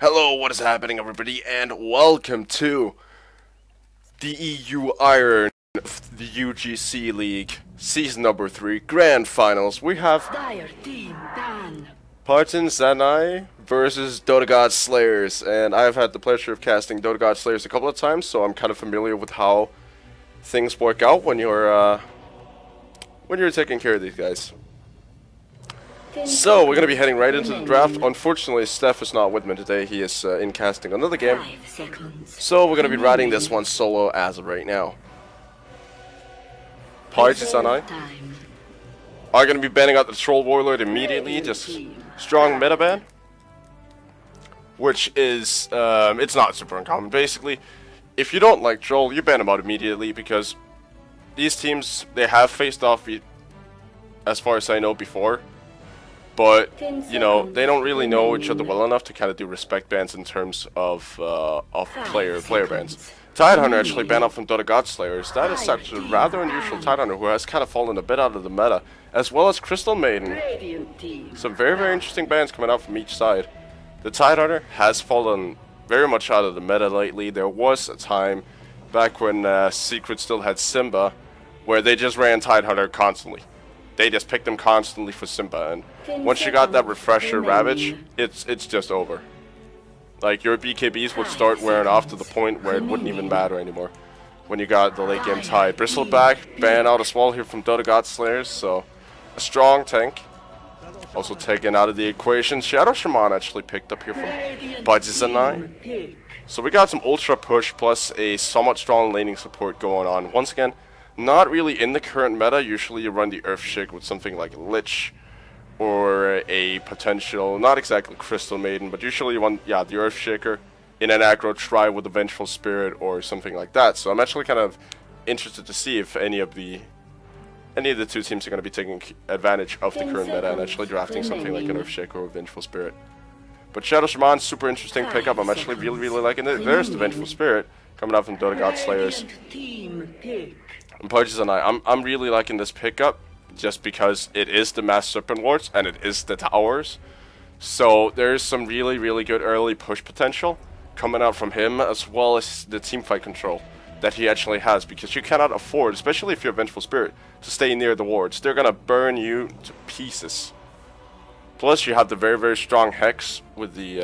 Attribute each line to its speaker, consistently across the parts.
Speaker 1: Hello, what is happening, everybody, and welcome to the EU IRON of the UGC League Season number 3 Grand Finals. We have Partizan versus Dota God Slayers, and I have had the pleasure of casting Dota God Slayers a couple of times, so I'm kind of familiar with how things work out when you're taking care of these guys. So, we're going to be heading right into the draft. Unfortunately, Steph is not with me today. He is in casting another game. So, we're going to be riding this one solo as of right now. Partizan are going to be banning out the Troll Warlord immediately. Just strong meta ban. Which is, it's not super uncommon. Basically, if you don't like Troll, you ban them out immediately because these teams, they have faced off, as far as I know, before. But, you know, they don't really know each other well enough to kind of do respect bans in terms of player bans. Tidehunter actually banned out from Dota God Slayers. That is such a rather unusual Tidehunter who has kind of fallen a bit out of the meta, as well as Crystal Maiden. Some very, very interesting bans coming out from each side. The Tidehunter has fallen very much out of the meta lately. There was a time back when Secret still had Simba, where they just ran Tidehunter constantly. They just picked them constantly for Simba, and once you got that refresher Ravage, it's just over. Like, your BKBs would start wearing off to the point where it wouldn't even matter anymore when you got the late game Tide. Bristleback ban out as well here from Dota God Slayers, so a strong tank. Also taken out of the equation. Shadow Shaman actually picked up here from Partizan. So we got some ultra push plus a somewhat strong laning support going on. Once again, not really in the current meta. Usually you run the Earthshake with something like Lich or a potential, not exactly Crystal Maiden, but usually you want, the Earthshaker in an aggro try with a Vengeful Spirit or something like that. So I'm actually kind of interested to see if any of the two teams are going to be taking advantage of the current meta and actually drafting something like an Earthshaker or a Vengeful Spirit. But Shadow Shaman, super interesting pickup. I'm actually really liking it. There's the Vengeful Spirit coming out from Dota God Slayers. And Partizan, I'm really liking this pickup just because it is the Mass Serpent Wards and it is the towers. So there's some really good early push potential coming out from him, as well as the teamfight control that he actually has, because you cannot afford, especially if you're a Vengeful Spirit, to stay near the wards. They're gonna burn you to pieces. Plus, you have the very strong Hex with the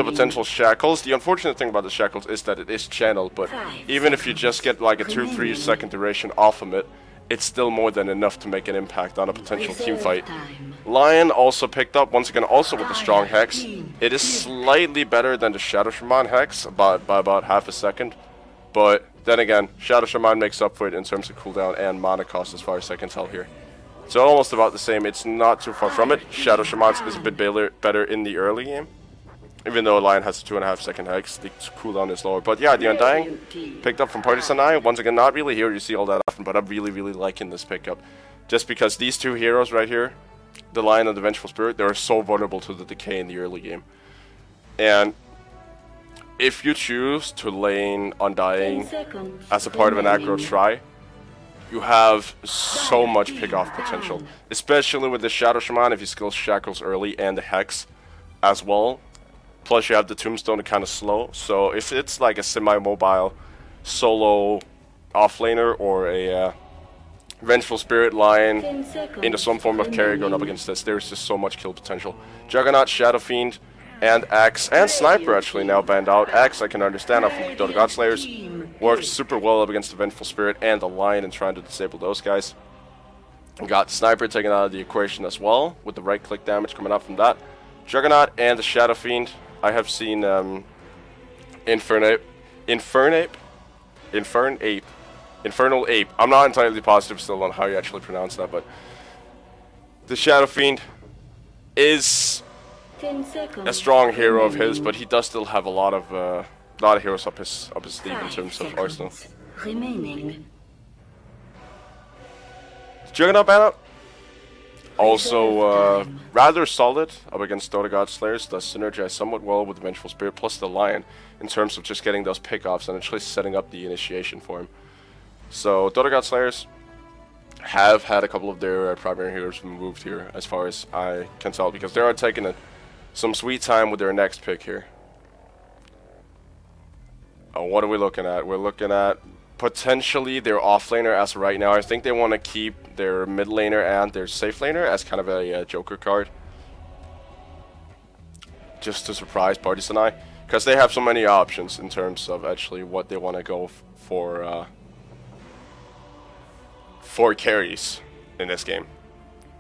Speaker 1: potential Shackles. The unfortunate thing about the Shackles is that it is channeled, but even if you just get like a 2-3 second duration off of it, it's still more than enough to make an impact on a potential team fight. Lion also picked up, once again, also with the strong Hex. It is slightly better than the Shadow Shaman Hex, by about half a second. But then again, Shadow Shaman makes up for it in terms of cooldown and mana cost, as far as I can tell here. So almost about the same. It's not too far from it. Shadow Shaman is a bit better in the early game, even though Lion has a 2.5 second Hex. The cooldown is lower. But yeah, the Undying picked up from Partizan. Once again, not really here you see all that often, but I'm really liking this pickup, just because these two heroes right here, the Lion and the Vengeful Spirit, they're so vulnerable to the decay in the early game. And if you choose to lane Undying as a part of an aggro try, you have so much pick-off potential, especially with the Shadow Shaman if you skill Shackles early and the Hex as well. Plus you have the Tombstone to kind of slow, so if it's like a semi-mobile solo offlaner or a Vengeful Spirit Lion into some form of carry going up against this, there's just so much kill potential. Juggernaut, Shadow Fiend, and Axe, and Sniper actually now banned out. Axe I can understand, from Dota God Slayers. Works super well up against the Vengeful Spirit and the Lion and trying to disable those guys. Got Sniper taken out of the equation as well, with the right-click damage coming out from that. Juggernaut and the Shadow Fiend. I have seen Infernal Ape. I'm not entirely positive still on how you actually pronounce that, but the Shadow Fiend is a strong hero of his, but he does still have a lot of heroes up his sleeve in terms of arsenal. Juggernaut ban out. Also, rather solid up against Dota God Slayers. Does synergize somewhat well with the Vengeful Spirit plus the Lion in terms of just getting those pickoffs and actually setting up the initiation for him. So Dota God Slayers have had a couple of their primary heroes removed here, as far as I can tell, because they are taking some sweet time with their next pick here. What are we looking at? We're looking at potentially their offlaner as of right now. I think they want to keep their mid laner and their safe laner as kind of a joker card. Just to surprise Partizan, because they have so many options in terms of actually what they want to go for carries in this game.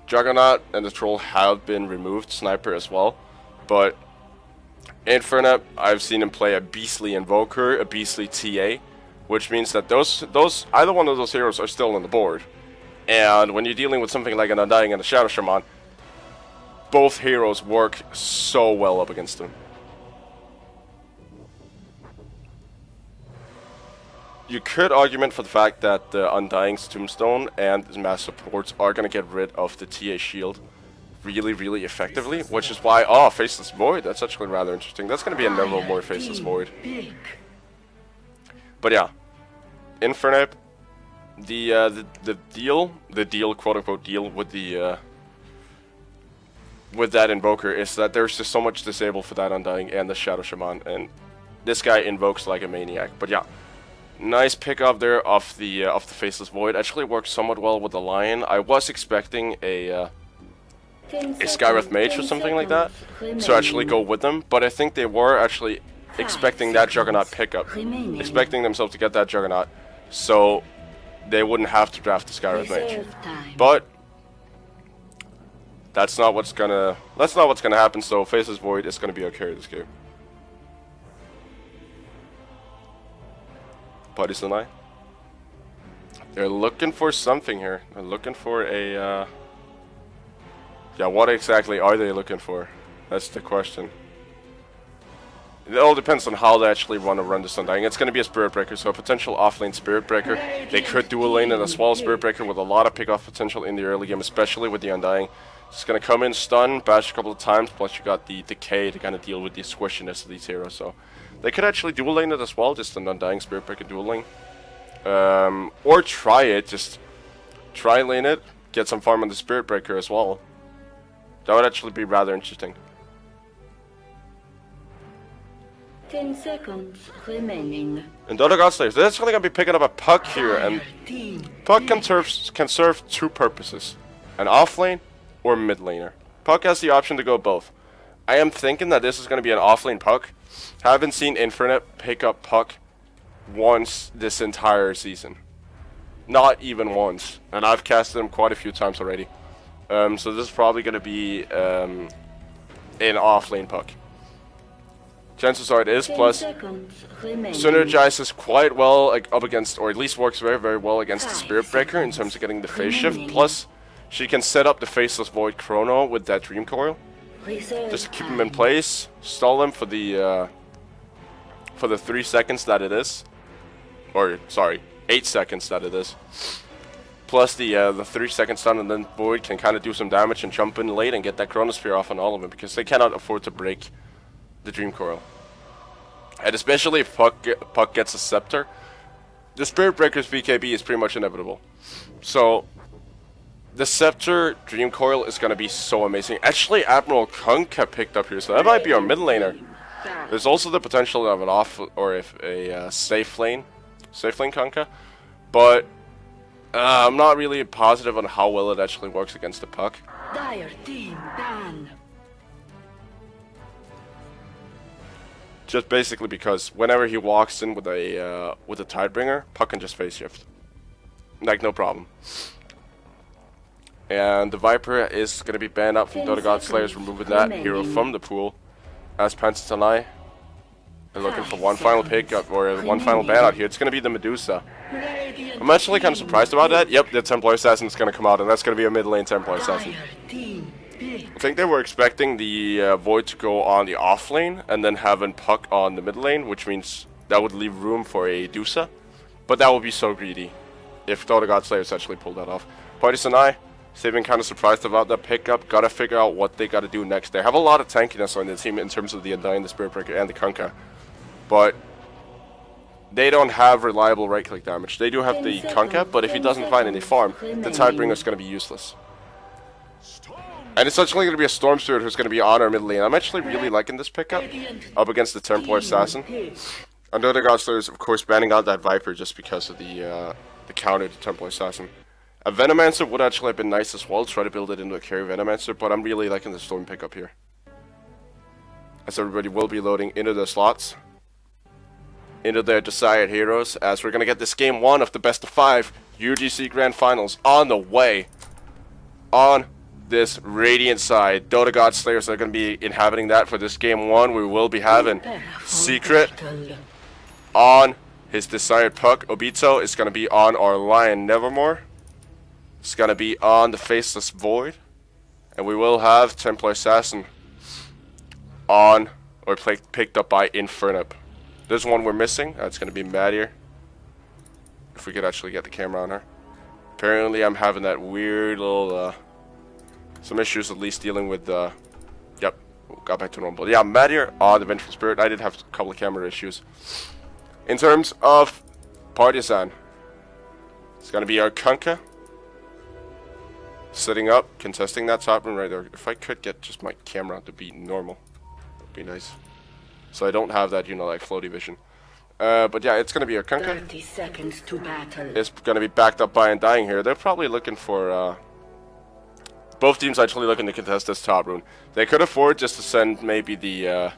Speaker 1: Juggernaut and the Troll have been removed, Sniper as well, but Inferno, I've seen him play a beastly Invoker, a beastly TA, which means that those either one of those heroes are still on the board. And when you're dealing with something like an Undying and a Shadow Shaman, both heroes work so well up against them. You could argument for the fact that the Undying's Tombstone and the Mass Supports are going to get rid of the TA shield really, really effectively, which is why, oh, Faceless Void, that's actually rather interesting. That's going to be a number more Faceless Void. But yeah, Inferno, the deal, quote-unquote deal with the with that Invoker is that there's just so much disable for that Undying and the Shadow Shaman, and this guy invokes like a maniac. But yeah, nice pick up there of the Faceless Void. Actually works somewhat well with the Lion. I was expecting a Skywrath Mage or something like that to actually go with them, but I think they were actually expecting that Juggernaut pickup, expecting themselves to get that Juggernaut, so they wouldn't have to draft the Skywrath Mage. But that's not what's gonna happen. So Faceless Void is gonna be okay in this game. Partizan, they're looking for something here. They're looking for a yeah, what exactly are they looking for? That's the question. It all depends on how they actually want to run this Undying. It's going to be a Spirit Breaker, so a potential offlane Spirit Breaker. They could dual lane it as well, Spirit Breaker with a lot of pick-off potential in the early game, especially with the Undying. It's going to come in, stun, bash a couple of times, plus you got the Decay to kind of deal with the squishiness of these heroes. So they could actually dual lane it as well, just an Undying Spirit Breaker dual lane. Or try it, just try lane it, get some farm on the Spirit Breaker as well. That would actually be rather interesting.
Speaker 2: 10 seconds remaining.
Speaker 1: And the other Godslayers, they're actually going to be picking up a Puck here, and Puck can serve two purposes. An offlane or mid laner. Puck has the option to go both. I am thinking that this is going to be an offlane Puck. Haven't seen Infinite pick up Puck once this entire season. Not even once. And I've casted him quite a few times already. So this is probably going to be an offlane Puck. Chances are it is, plus synergizes quite well up against, or at least works very, very well against the Spirit Breaker in terms of getting the phase shift. Plus, she can set up the Faceless Void Chrono with that Dream Coil. Just to keep him in place, stall him for the 3 seconds that it is. Or, sorry, 8 seconds that it is. Plus the 3 second stun, and then Void can kind of do some damage and jump in late and get that Chronosphere off on all of them, because they cannot afford to break the Dream Coil. And especially if Puck gets a Scepter, the Spirit Breaker's BKB is pretty much inevitable. So the Scepter Dream Coil is going to be so amazing. Actually, Admiral Kunkka picked up here, so that might be our mid laner. There's also the potential of an off, or if a safe lane Kunkka, but I'm not really positive on how well it actually works against the Puck.
Speaker 2: Dire team done.
Speaker 1: Just basically because whenever he walks in with a Tidebringer, Puck can just phase shift, like no problem. And the Viper is going to be banned out from Dota God Slayers, removing that hero from the pool. As Partizan are looking for one final pickup, or one final ban out here. It's going to be the Medusa. I'm actually kind of surprised about that. Yep, the Templar Assassin is going to come out, and that's going to be a mid lane Templar Assassin. I think they were expecting the Void to go on the off lane, and then having Puck on the mid lane, which means that would leave room for a Dusa. But that would be so greedy if Dota God Slayers actually pulled that off. Partizan, they've been kind of surprised about that pickup. Gotta figure out what they gotta do next. They have a lot of tankiness on the team in terms of the Undying, the Spirit Breaker, and the Kunkka. But they don't have reliable right-click damage. They do have the Kunkka, but if he doesn't find any farm, the Tidebringer is going to be useless. And it's actually going to be a Storm Spirit who's going to be on our mid lane. I'm actually really liking this pickup up against the Templar Assassin. Under the God Slayer is, of course, banning out that Viper just because of the counter to Templar Assassin. A Venomancer would actually have been nice as well. Try to build it into a carry Venomancer, but I'm really liking the Storm pickup here. As everybody will be loading into their slots, into their desired heroes, as we're going to get this game 1 of the best of 5 UGC Grand Finals on the way. On this Radiant side, Dota God Slayers are going to be inhabiting that for this game 1. We will be having Secret on his desired puck. Obito is going to be on our Lion Nevermore. It's going to be on the Faceless Void. And we will have Templar Assassin on, or picked up by Infernip. There's one we're missing. That's going to be Mad here. If we could actually get the camera on her. Apparently I'm having that weird little, some issues at least dealing with, yep, got back to normal. Yeah, Mad here on the Vengeful Spirit. I did have a couple of camera issues. In terms of Partizan, it's going to be our Kunkka. Sitting up, contesting that top room right there. If I could get just my camera to be normal, that'd be nice. So I don't have that, you know, like floaty vision. But yeah, it's going to be our Kunkka.
Speaker 2: 30 seconds to battle.
Speaker 1: It's going to be backed up by Undying here. They're probably looking for, both teams actually looking to contest this top rune. They could afford just to send maybe the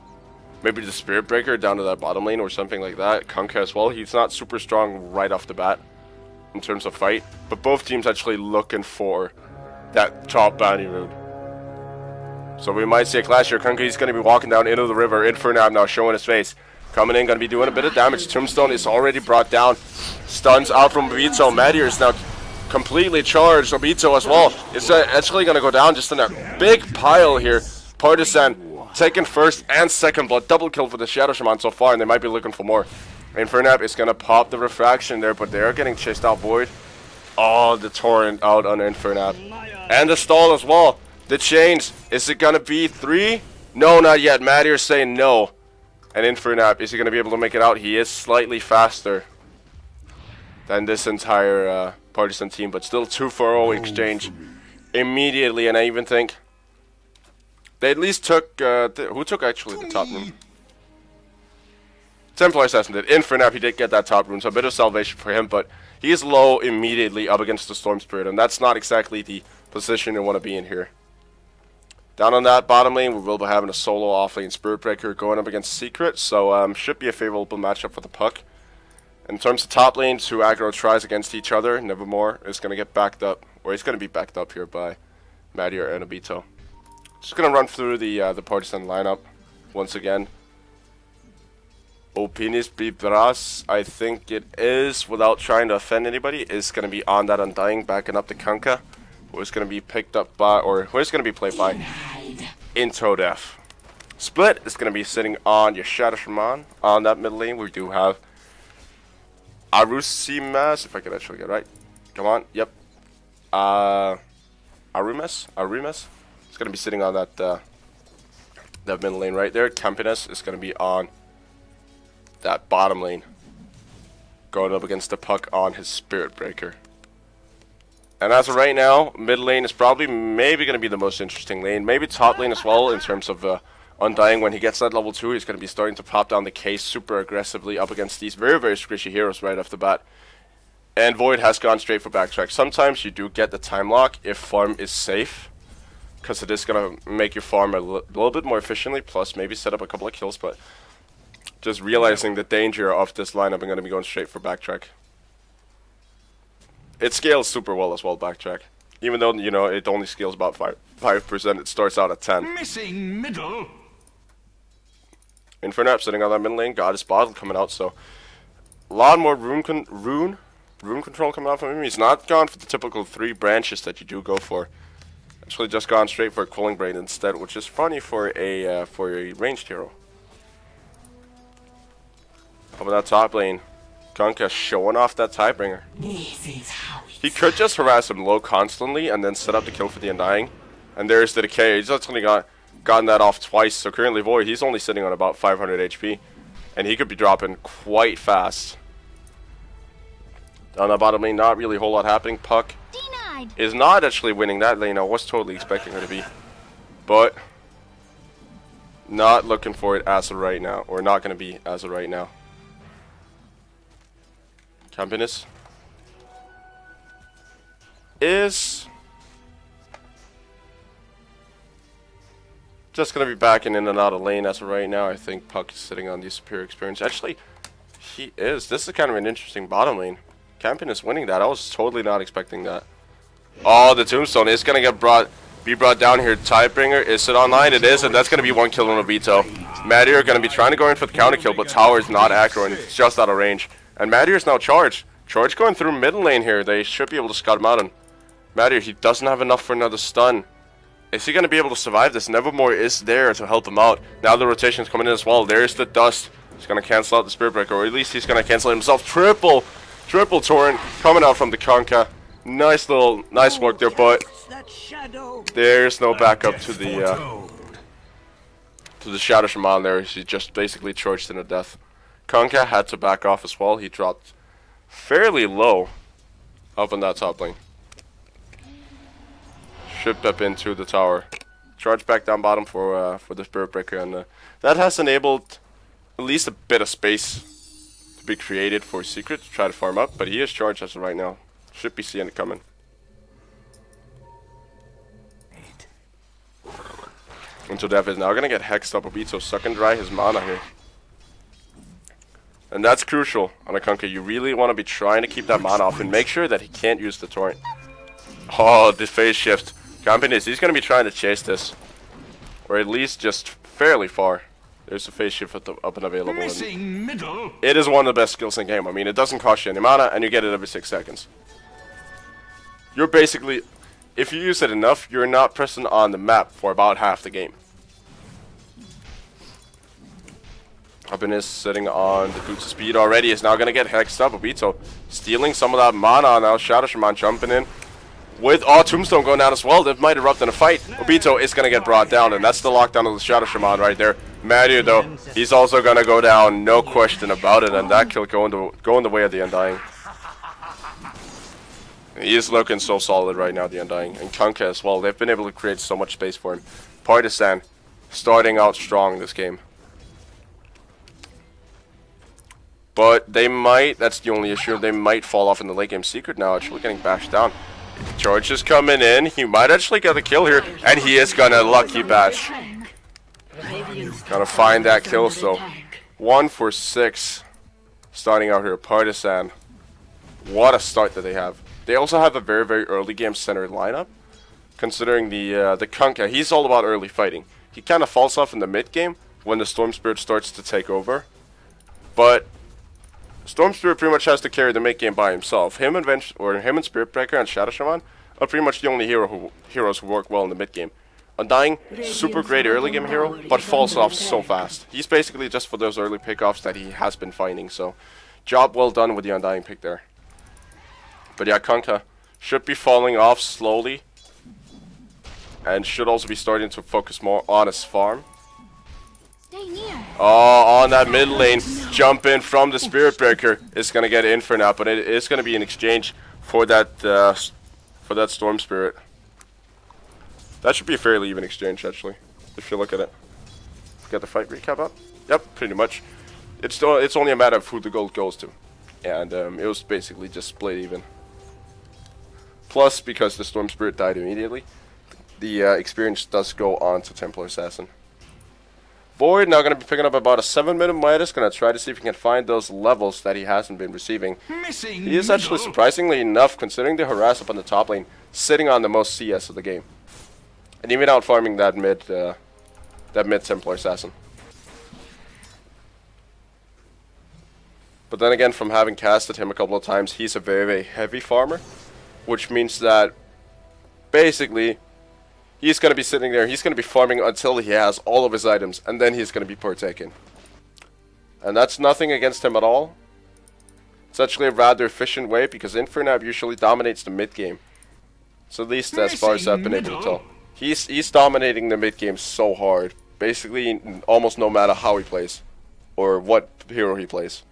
Speaker 1: Spirit Breaker down to that bottom lane or something like that. Kunkka as well. He's not super strong right off the bat in terms of fight. But both teams actually looking for that top bounty rune. So we might see a clash here. Kunkka is going to be walking down into the river. Infernab now showing his face. Coming in, going to be doing a bit of damage. Tombstone is already brought down. Stuns out from Obito. Meteor is now completely charged. Obito as well. It's actually going to go down just in a big pile here. Partizan taking first and second blood. Double kill for the Shadow Shaman so far, and they might be looking for more. Infernab is going to pop the refraction there, but they're getting chased out Void. Oh, the torrent out on Infernab. And the stall as well. The chains. Is it going to be 3? No, not yet. Meteor saying no. And Infernab, is he going to be able to make it out? He is slightly faster than this entire Partizan team, but still 2-4-0 exchange immediately. And I even think they at least took, who took actually the top room? Templar Assassin did. Infernab, he did get that top room, so a bit of salvation for him, but he is low immediately up against the Storm Spirit, and that's not exactly the position you want to be in here. Down on that bottom lane, we will be having a solo off-lane Spirit Breaker going up against Secret, so should be a favorable matchup for the puck. In terms of top lanes, who aggro tries against each other, Nevermore is going to get backed up, or he's going to be backed up here by Meteor and Obito. Just going to run through the Partizan lineup once again. Opinis Bibras, I think it is, without trying to offend anybody, is going to be on that Undying, backing up the Kunkka, who is going to be picked up by, or who is going to be played by Introdef. Split is going to be sitting on your Shadow Shaman. On that mid lane, we do have Arusimas, if I could actually get it right. Come on, yep. Arumes? It's going to be sitting on that that mid lane right there. Campinus is going to be on that bottom lane, going up against the puck on his Spirit Breaker. And as of right now, mid lane is probably maybe going to be the most interesting lane. Maybe top lane as well in terms of Undying. When he gets that level 2, he's going to be starting to pop down the case super aggressively up against these very, very squishy heroes right off the bat. And Void has gone straight for backtrack. Sometimes you do get the time lock if farm is safe, because it is going to make your farm a little bit more efficiently, plus maybe set up a couple of kills, but just realizing the danger of this lineup, I'm going to be going straight for backtrack. It scales super well as well, backtrack. Even though, you know, it only scales about 5%, it starts out at 10.
Speaker 3: Missing middle.
Speaker 1: Infernap sitting on that mid lane, got his bottle coming out, so a lot more rune control coming out from him. He's not gone for the typical 3 branches that you do go for. Actually just gone straight for a Cooling Brain instead, which is funny for a ranged hero. Over that top lane, Kunkka showing off that Tidebringer. He could just harass him low constantly and then set up the kill for the Undying. And there's the decay. He's actually gotten that off twice. So currently Void, he's only sitting on about 500 HP. And he could be dropping quite fast. Down the bottom lane, not really a whole lot happening. Puck is not actually winning that lane. I was totally expecting her to be. but not looking for it as of right now, or not going to be as of right now. Campinus is just going to be backing in and out of lane as of right now. I think Puck is sitting on the superior experience. Actually, he is. This is kind of an interesting bottom lane. Campinus winning that. I was totally not expecting that. Oh, the tombstone is going to be brought down here. Tidebringer, is it online? It is, and that's going to be one kill on Obito. Maddie are going to be trying to go in for the counter kill, but Tower is not aggro and it's just out of range. And Maddie is now charged. Charge going through mid lane here. They should be able to scout him out. And Maddie, he doesn't have enough for another stun. Is he going to be able to survive this? Nevermore is there to help him out. Now the rotation is coming in as well. There's the dust. He's going to cancel out the Spirit Breaker, or at least he's going to cancel it himself. Triple torrent coming out from the Conka. Nice work there, but there's no backup to the Shadow Shaman there. He just basically charged into death. Conka had to back off as well. He dropped fairly low up on that top lane. Shipped up into the tower. Charge back down bottom for the Spirit Breaker, and that has enabled at least a bit of space to be created for Secret to try to farm up, but he is charged as of right now. Should be seeing it coming. Until Dev is now going to get hexed up. Obito suck and dry his mana here. And that's crucial on a Kunkka. You really want to be trying to keep that mana off and make sure that he can't use the torrent. Oh, the phase shift. Campinus, he's going to be trying to chase this. Or at least just fairly far. There's a phase shift up and available.
Speaker 3: Missing middle.
Speaker 1: It is one of the best skills in the game. I mean, it doesn't cost you any mana and you get it every 6 seconds. You're basically, if you use it enough, you're not present on the map for about half the game. Campinus sitting on the boots of speed already is now going to get hexed up. Obito stealing some of that mana now. Shadow Shaman jumping in. With Tombstone going down as well, that might erupt in a fight. Obito is going to get brought down, and that's the lockdown of the Shadow Shaman right there. Mario, though, he's also going to go down, no question about it, and that kill going the way of the Undying. He is looking so solid right now, the Undying. And Kunkka as well, they've been able to create so much space for him. Partizan starting out strong this game. But they might, that's the only issue, they might fall off in the late game. Secret now actually getting bashed down. Charge is coming in. He might actually get the kill here. And he is going to lucky bash. Gonna find that kill, so 1 for 6 starting out here. Partizan. What a start that they have. They also have a very, very early game centered lineup. Considering the Kunkka, he's all about early fighting. He kind of falls off in the mid game when the Storm Spirit starts to take over. But Storm Spirit pretty much has to carry the mid game by himself. Him and Spirit Breaker and Shadow Shaman are pretty much the only heroes who work well in the mid game. Undying, super great early game hero, but falls off so fast. He's basically just for those early pickoffs that he has been finding. So, job well done with the Undying pick there. But yeah, Kunkka should be falling off slowly, and should also be starting to focus more on his farm. Oh, on that mid lane, jump in from the Spirit Breaker is going to get in for now, but it is going to be in exchange for that Storm Spirit. That should be a fairly even exchange, actually, if you look at it. Get the fight recap up? Yep, pretty much. It's only a matter of who the gold goes to, and it was basically just split even. Plus, because the Storm Spirit died immediately, the experience does go on to Templar Assassin. Void now going to be picking up about a 7-minute Midas. Going to try to see if he can find those levels that he hasn't been receiving. He is actually, surprisingly enough, considering the harass up on the top lane, sitting on the most CS of the game. And even out farming that mid Templar Assassin. But then again, from having casted him a couple of times, he's a very, very heavy farmer. Which means that, basically, he's going to be sitting there, he's going to be farming until he has all of his items, and then he's going to be partaken. And that's nothing against him at all. It's actually a rather efficient way, because Infernab usually dominates the mid-game. So at least as far as I've been able to tell. He's dominating the mid-game so hard, basically almost no matter how he plays, or what hero he plays.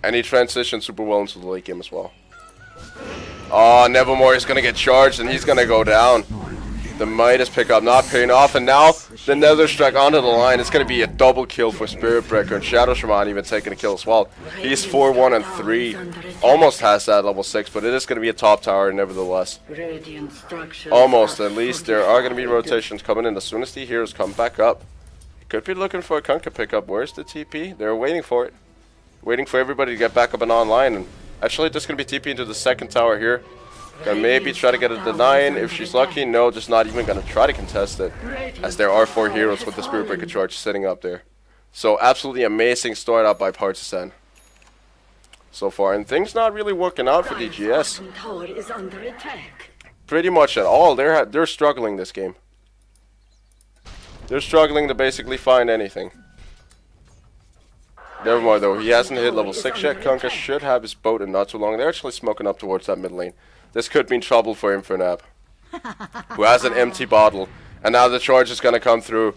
Speaker 1: And he transitions super well into the late game as well. Oh, Nevermore is going to get charged, and he's going to go down. The Midas pickup not paying off, and now the Nether Strike onto the line. It's going to be a double kill for Spirit Breaker, and Shadow Shaman even taking a kill as well. He's 4-1 and 3. Almost has that level 6, but it is going to be a top tower nevertheless. Almost, at least. There are going to be rotations coming in as soon as the heroes come back up. Could be looking for a Kunkka pickup. Where's the TP? They're waiting for it. Waiting for everybody to get back up and online. And actually, just going to be TP into the second tower here. Gonna maybe try to get a denying if she's lucky. No, just not even gonna try to contest it, as there are 4 heroes with the Spirit Breaker charge sitting up there. So absolutely amazing start out by Partizan so far, and things not really working out for DGS pretty much at all. They're struggling this game. They're struggling to basically find anything. Never mind though, he hasn't hit level 6 yet. Kunkka should have his boat in not too long. They're actually smoking up towards that mid lane. This could mean trouble for Infernab, who has an empty bottle. And now the charge is going to come through.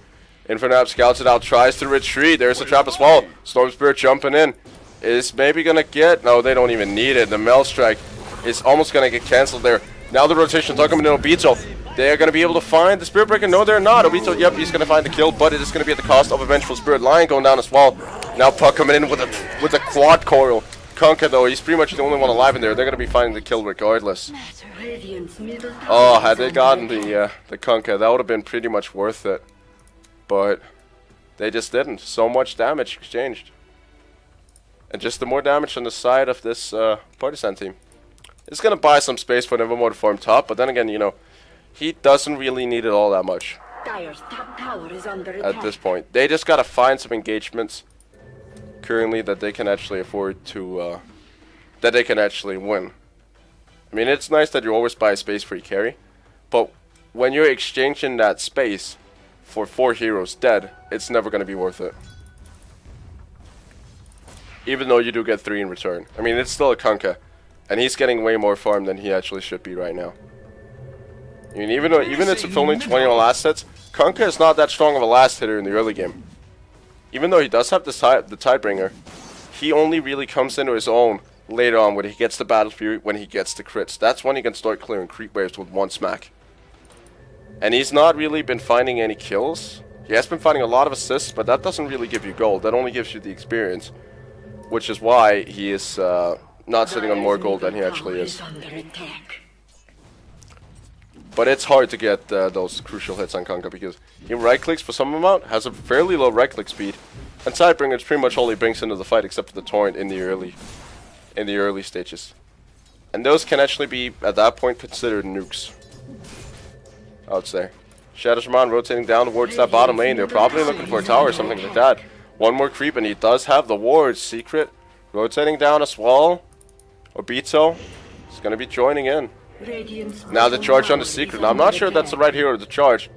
Speaker 1: Infernab scouts it out, tries to retreat. There's a trap as well. Storm Spirit jumping in. Is maybe going to get... No, they don't even need it. The Mel Strike is almost going to get cancelled there. Now the rotations are coming in Obito. They are going to be able to find the Spirit Breaker. No, they're not. Obito, yep, he's going to find the kill, but it is going to be at the cost of a Vengeful Spirit. Lion going down as well. Now Puck coming in with a quad coil. Kunkka though, he's pretty much the only one alive in there. They're going to be finding the kill regardless. Oh, had they gotten the Kunkka, that would have been pretty much worth it. But they just didn't. So much damage exchanged. And just the more damage on the side of this Partizan team. It's going to buy some space for Nevermore to farm top, but then again, you know, he doesn't really need it all that much at this point. They just got to find some engagements currently that they can actually afford to, that they can actually win. I mean, it's nice that you always buy a space free carry, but when you're exchanging that space for 4 heroes dead, it's never going to be worth it. Even though you do get 3 in return. I mean, it's still a Kunkka, and he's getting way more farm than he actually should be right now. I mean, even if it's only 20 on last hits, Kunkka is not that strong of a last hitter in the early game. Even though he does have the Tidebringer, he only really comes into his own later on when he gets the Battle Fury, when he gets the crits. That's when he can start clearing creep waves with 1 smack. And he's not really been finding any kills. He has been finding a lot of assists, but that doesn't really give you gold. That only gives you the experience, which is why he is not sitting on more gold than he actually is. But it's hard to get those crucial hits on Kunkka because he right-clicks for some amount, has a fairly low right-click speed, and Tidebringer is pretty much all he brings into the fight except for the Torrent in the early stages. And those can actually be, at that point, considered nukes, I would say. Shadow Shaman rotating down towards that bottom lane. They're probably looking for a tower or something like that. One more creep, and he does have the ward. Secret rotating down as well. Obito is going to be joining in. Now the charge on the Secret. Now, I'm not sure if that's the right hero to charge,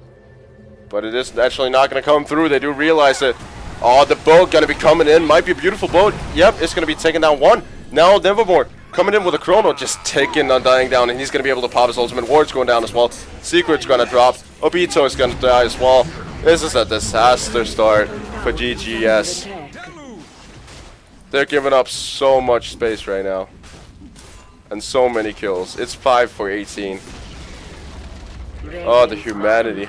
Speaker 1: but it is actually not going to come through. They do realize it. Oh, the boat going to be coming in. Might be a beautiful boat. Yep, it's going to be taking down 1. Now Nevermore coming in with a Chrono, just taking Undying down, and he's going to be able to pop his ultimate. Ward's going down as well. Secret's going to drop. Obito is going to die as well. This is a disaster start for DGS. They're giving up so much space right now. And so many kills. It's 5 for 18. Oh, the humanity.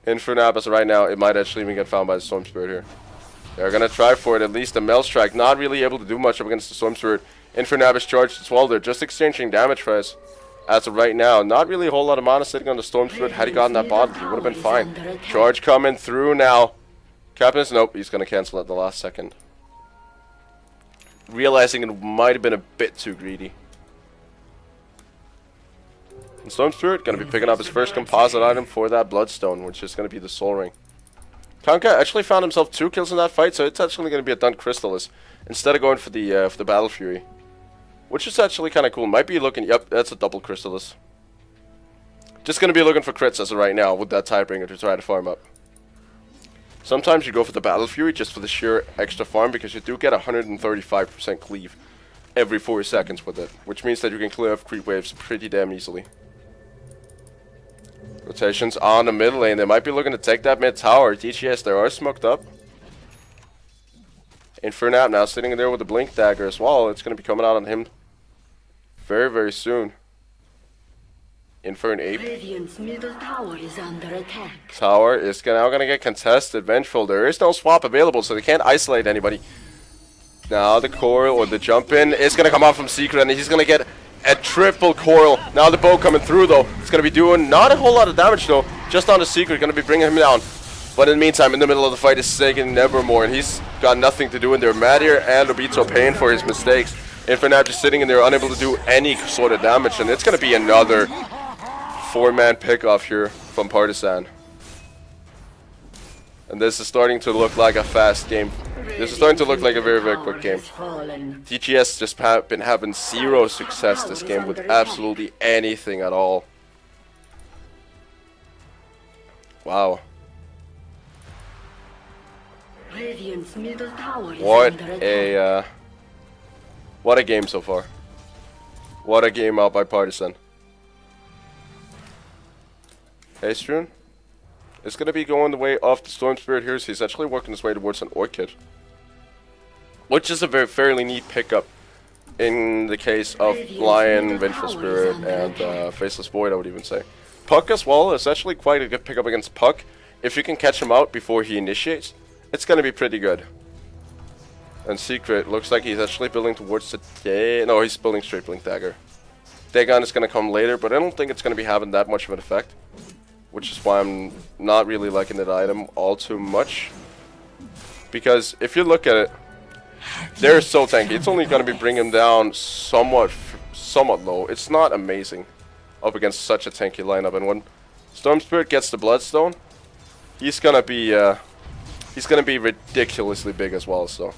Speaker 1: Infernab as right now, it might actually even get found by the Storm Spirit here. They're going to try for it. At least the Mel Strike not really able to do much up against the Storm Spirit. Infernab is charged as well. They're just exchanging damage price as of right now. Not really a whole lot of mana sitting on the Storm Spirit. Had he gotten that bottle, he would have been fine. Charge coming through now. Captain's nope, he's going to cancel at the last second. Realizing it might have been a bit too greedy. And Storm Spirit going to be picking up his first composite item for that Bloodstone, which is going to be the Soul Ring. Kunkka actually found himself 2 kills in that fight, so it's actually going to be a done Crystallis instead of going for the Battle Fury, which is actually kind of cool. Might be looking. Yep, that's a double Crystallis. Just going to be looking for crits as of right now with that Tidebringer to try to farm up. Sometimes you go for the Battle Fury just for the sheer extra farm because you do get 135% cleave every 4 seconds with it, which means that you can clear off creep waves pretty damn easily. Rotations on the mid lane. They might be looking to take that mid tower. DGS, they are smoked up. Infernab now sitting there with the Blink Dagger as well. It's going to be coming out on him very, very soon. in for an ape.
Speaker 2: Radiant's middle tower is under attack.
Speaker 1: Tower is now gonna get contested. Vengeful. There is no swap available, so they can't isolate anybody. Now the coil or the jump in is gonna come out from Secret, and he's gonna get a triple coil. Now the bow coming through though. It's gonna be doing not a whole lot of damage though. Just on the Secret, gonna be bringing him down. But in the meantime, in the middle of the fight is taking Nevermore, and he's got nothing to do in there. Madir and Obito paying for his mistakes. Infernape just sitting in there, unable to do any sort of damage, and it's gonna be another 4-man pickoff here from Partizan. And this is starting to look like a fast game. This is starting to look like a very, very quick game. DGS just been having zero success this game with absolutely anything at all. Wow. What a game so far. What a game out by Partizan. Astrun is going to be going the way of the Storm Spirit here. So he's actually working his way towards an Orchid, which is a fairly neat pickup in the case of Lion, Vengeful Spirit, and Faceless Void, I would even say. Puck as well is actually quite a good pickup against Puck. If you can catch him out before he initiates, it's going to be pretty good. And Secret looks like he's actually building towards the no, he's building straight Blink Dagger. Dagon is going to come later, but I don't think it's going to be having that much of an effect, which is why I'm not really liking that item all too much. Because if you look at it, they're so tanky. It's only going to be bringing him down somewhat low. It's not amazing up against such a tanky lineup. And when Storm Spirit gets the Bloodstone, he's going to be ridiculously big as well. So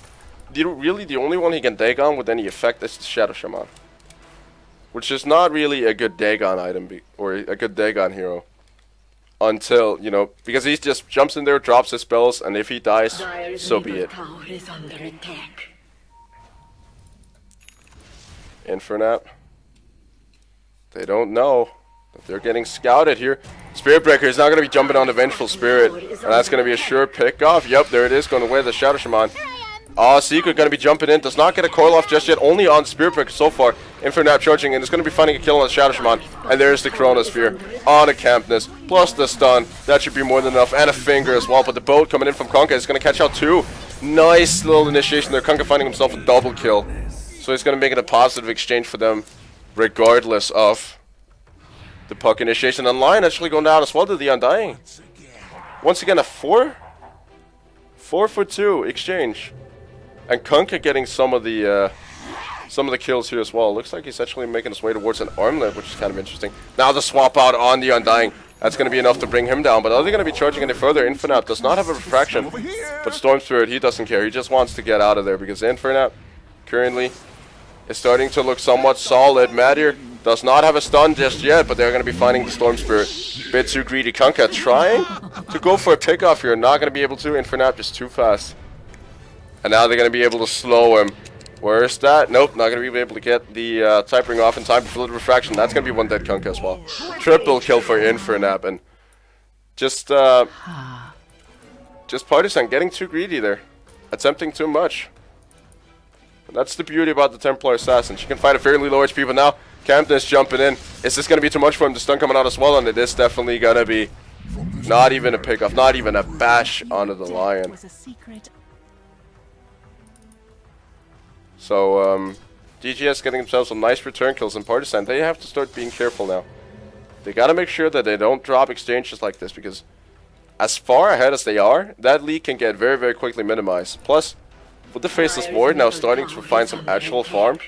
Speaker 1: really the only one he can Dagon with any effect is the Shadow Shaman, which is not really a good Dagon item or a good Dagon hero. Until, you know, because he just jumps in there, drops his spells, and if he dies, so be it. Infernape. They don't know that they're getting scouted here. Spirit Breaker is now going to be jumping on the Vengeful Spirit, and that's going to be a sure pick off. Yep, there it is, going away the Shadow Shaman. Secret going to be jumping in, does not get a coil off just yet, only on Spirit Breaker so far. Infernape charging, and it's going to be finding a kill on the Shadow Shaman. And there's the Chronosphere on a Campness, plus the stun. That should be more than enough, and a finger as well. But the boat coming in from Kunkka is going to catch out two. Nice little initiation there. Kunkka finding himself a double kill. So he's going to make it a positive exchange for them, regardless of the Puck initiation. And Lion actually going down as well to the Undying. Once again, a 4 for 2 exchange. And Kunkka getting some of the kills here as well. Looks like he's actually making his way towards an armlet, which is kind of interesting. Now the swap out on the Undying. That's going to be enough to bring him down. But are they going to be charging any further? Infernape does not have a refraction. But Storm Spirit, he doesn't care. He just wants to get out of there because Infernape currently is starting to look somewhat solid. Madir does not have a stun just yet, but they're going to be finding the Storm Spirit. Bit too greedy. Kunkka trying to go for a pickoff here. Not going to be able to. Infernape just too fast. And now they're going to be able to slow him. Where is that? Nope, not going to be able to get the type ring off in time for the refraction. That's going to be one dead Kunkka as well. Triple kill for Infernape. And just Partizan getting too greedy there. Attempting too much. But that's the beauty about the Templar Assassin. She can fight a fairly low HP, but now Campness jumping in. Is this going to be too much for him? The stun coming out as well, and it is definitely going to be not even a pickoff, not even a bash onto the Lion. So, DGS getting themselves some nice return kills, and Partizan, they have to start being careful now. They gotta make sure that they don't drop exchanges like this, because as far ahead as they are, that lead can get very, very quickly minimized. Plus, with the Faceless Void now starting to find some actual farm,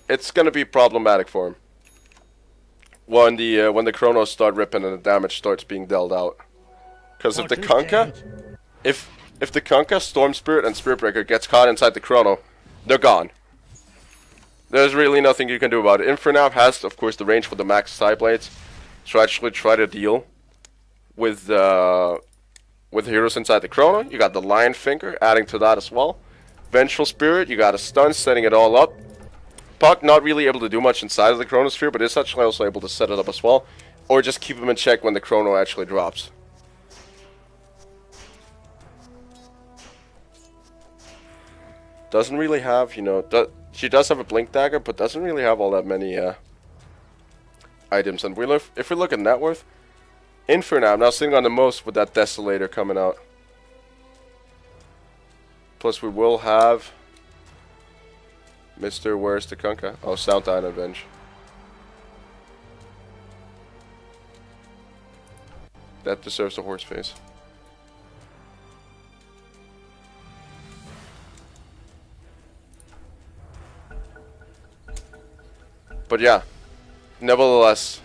Speaker 1: it's gonna be problematic for him when the Chronos start ripping and the damage starts being dealt out. Because if the Kunkka, if the Kunkka, Storm Spirit, and Spirit Breaker gets caught inside the Chrono, they're gone. There's really nothing you can do about it. Infernape has, of course, the range for the max side blades to actually try to deal with heroes inside the Chrono. You got the Lion Finger adding to that as well. Vengeful Spirit, you got a stun setting it all up. Puck not really able to do much inside of the Chronosphere, but is actually also able to set it up as well. Or just keep him in check when the Chrono actually drops. Doesn't really have, you know, she does have a Blink Dagger, but doesn't really have all that many items. And if we look at net worth, Infernab now sitting on the most with that Desolator coming out. Plus we will have Mr. Where's the Kunkka? Oh, South Island Avenge. That deserves a horse face. But yeah, nevertheless,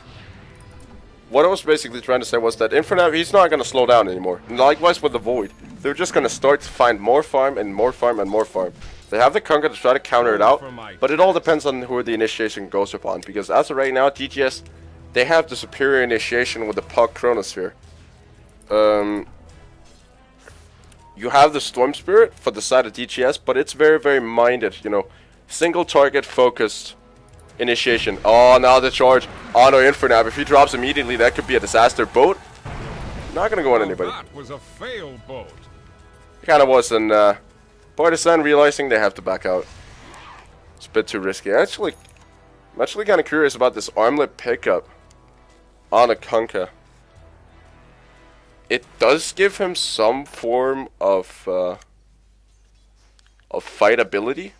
Speaker 1: what I was basically trying to say was that Infernab, he's not going to slow down anymore. And likewise with the Void. They're just going to start to find more farm and more farm and more farm. They have the Kunkka to try to counter it out, but it all depends on who the initiation goes upon. Because as of right now, DGS, they have the superior initiation with the Puck Chronosphere. You have the Storm Spirit for the side of DGS, but it's very, very minded, you know. Single target focused initiation. Oh, now the charge on our Infernab. If he drops immediately, that could be a disaster. Boat, not gonna go on anybody.
Speaker 3: That was a failed boat.
Speaker 1: It kind of was, and Partizan realizing they have to back out. It's a bit too risky. I'm actually kind of curious about this armlet pickup on a Kunkka. It does give him some form of fight ability,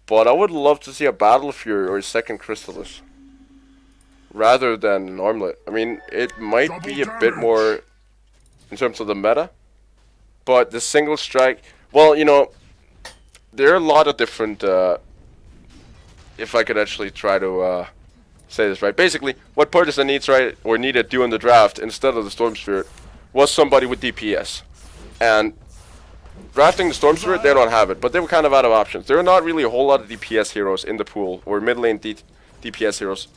Speaker 1: but I would love to see a Battle Fury or a second Chrysalis rather than an armlet. I mean, it might be a bit more in terms of the meta, but the single strike, well, you know, there are a lot of different, if I could actually try to say this right. Basically, what Partizan needs needed to do in the draft instead of the Storm Spirit was somebody with DPS. And drafting the Storm Spirit, they don't have it, but they were kind of out of options. There are not really a whole lot of DPS heroes in the pool, or mid lane DPS heroes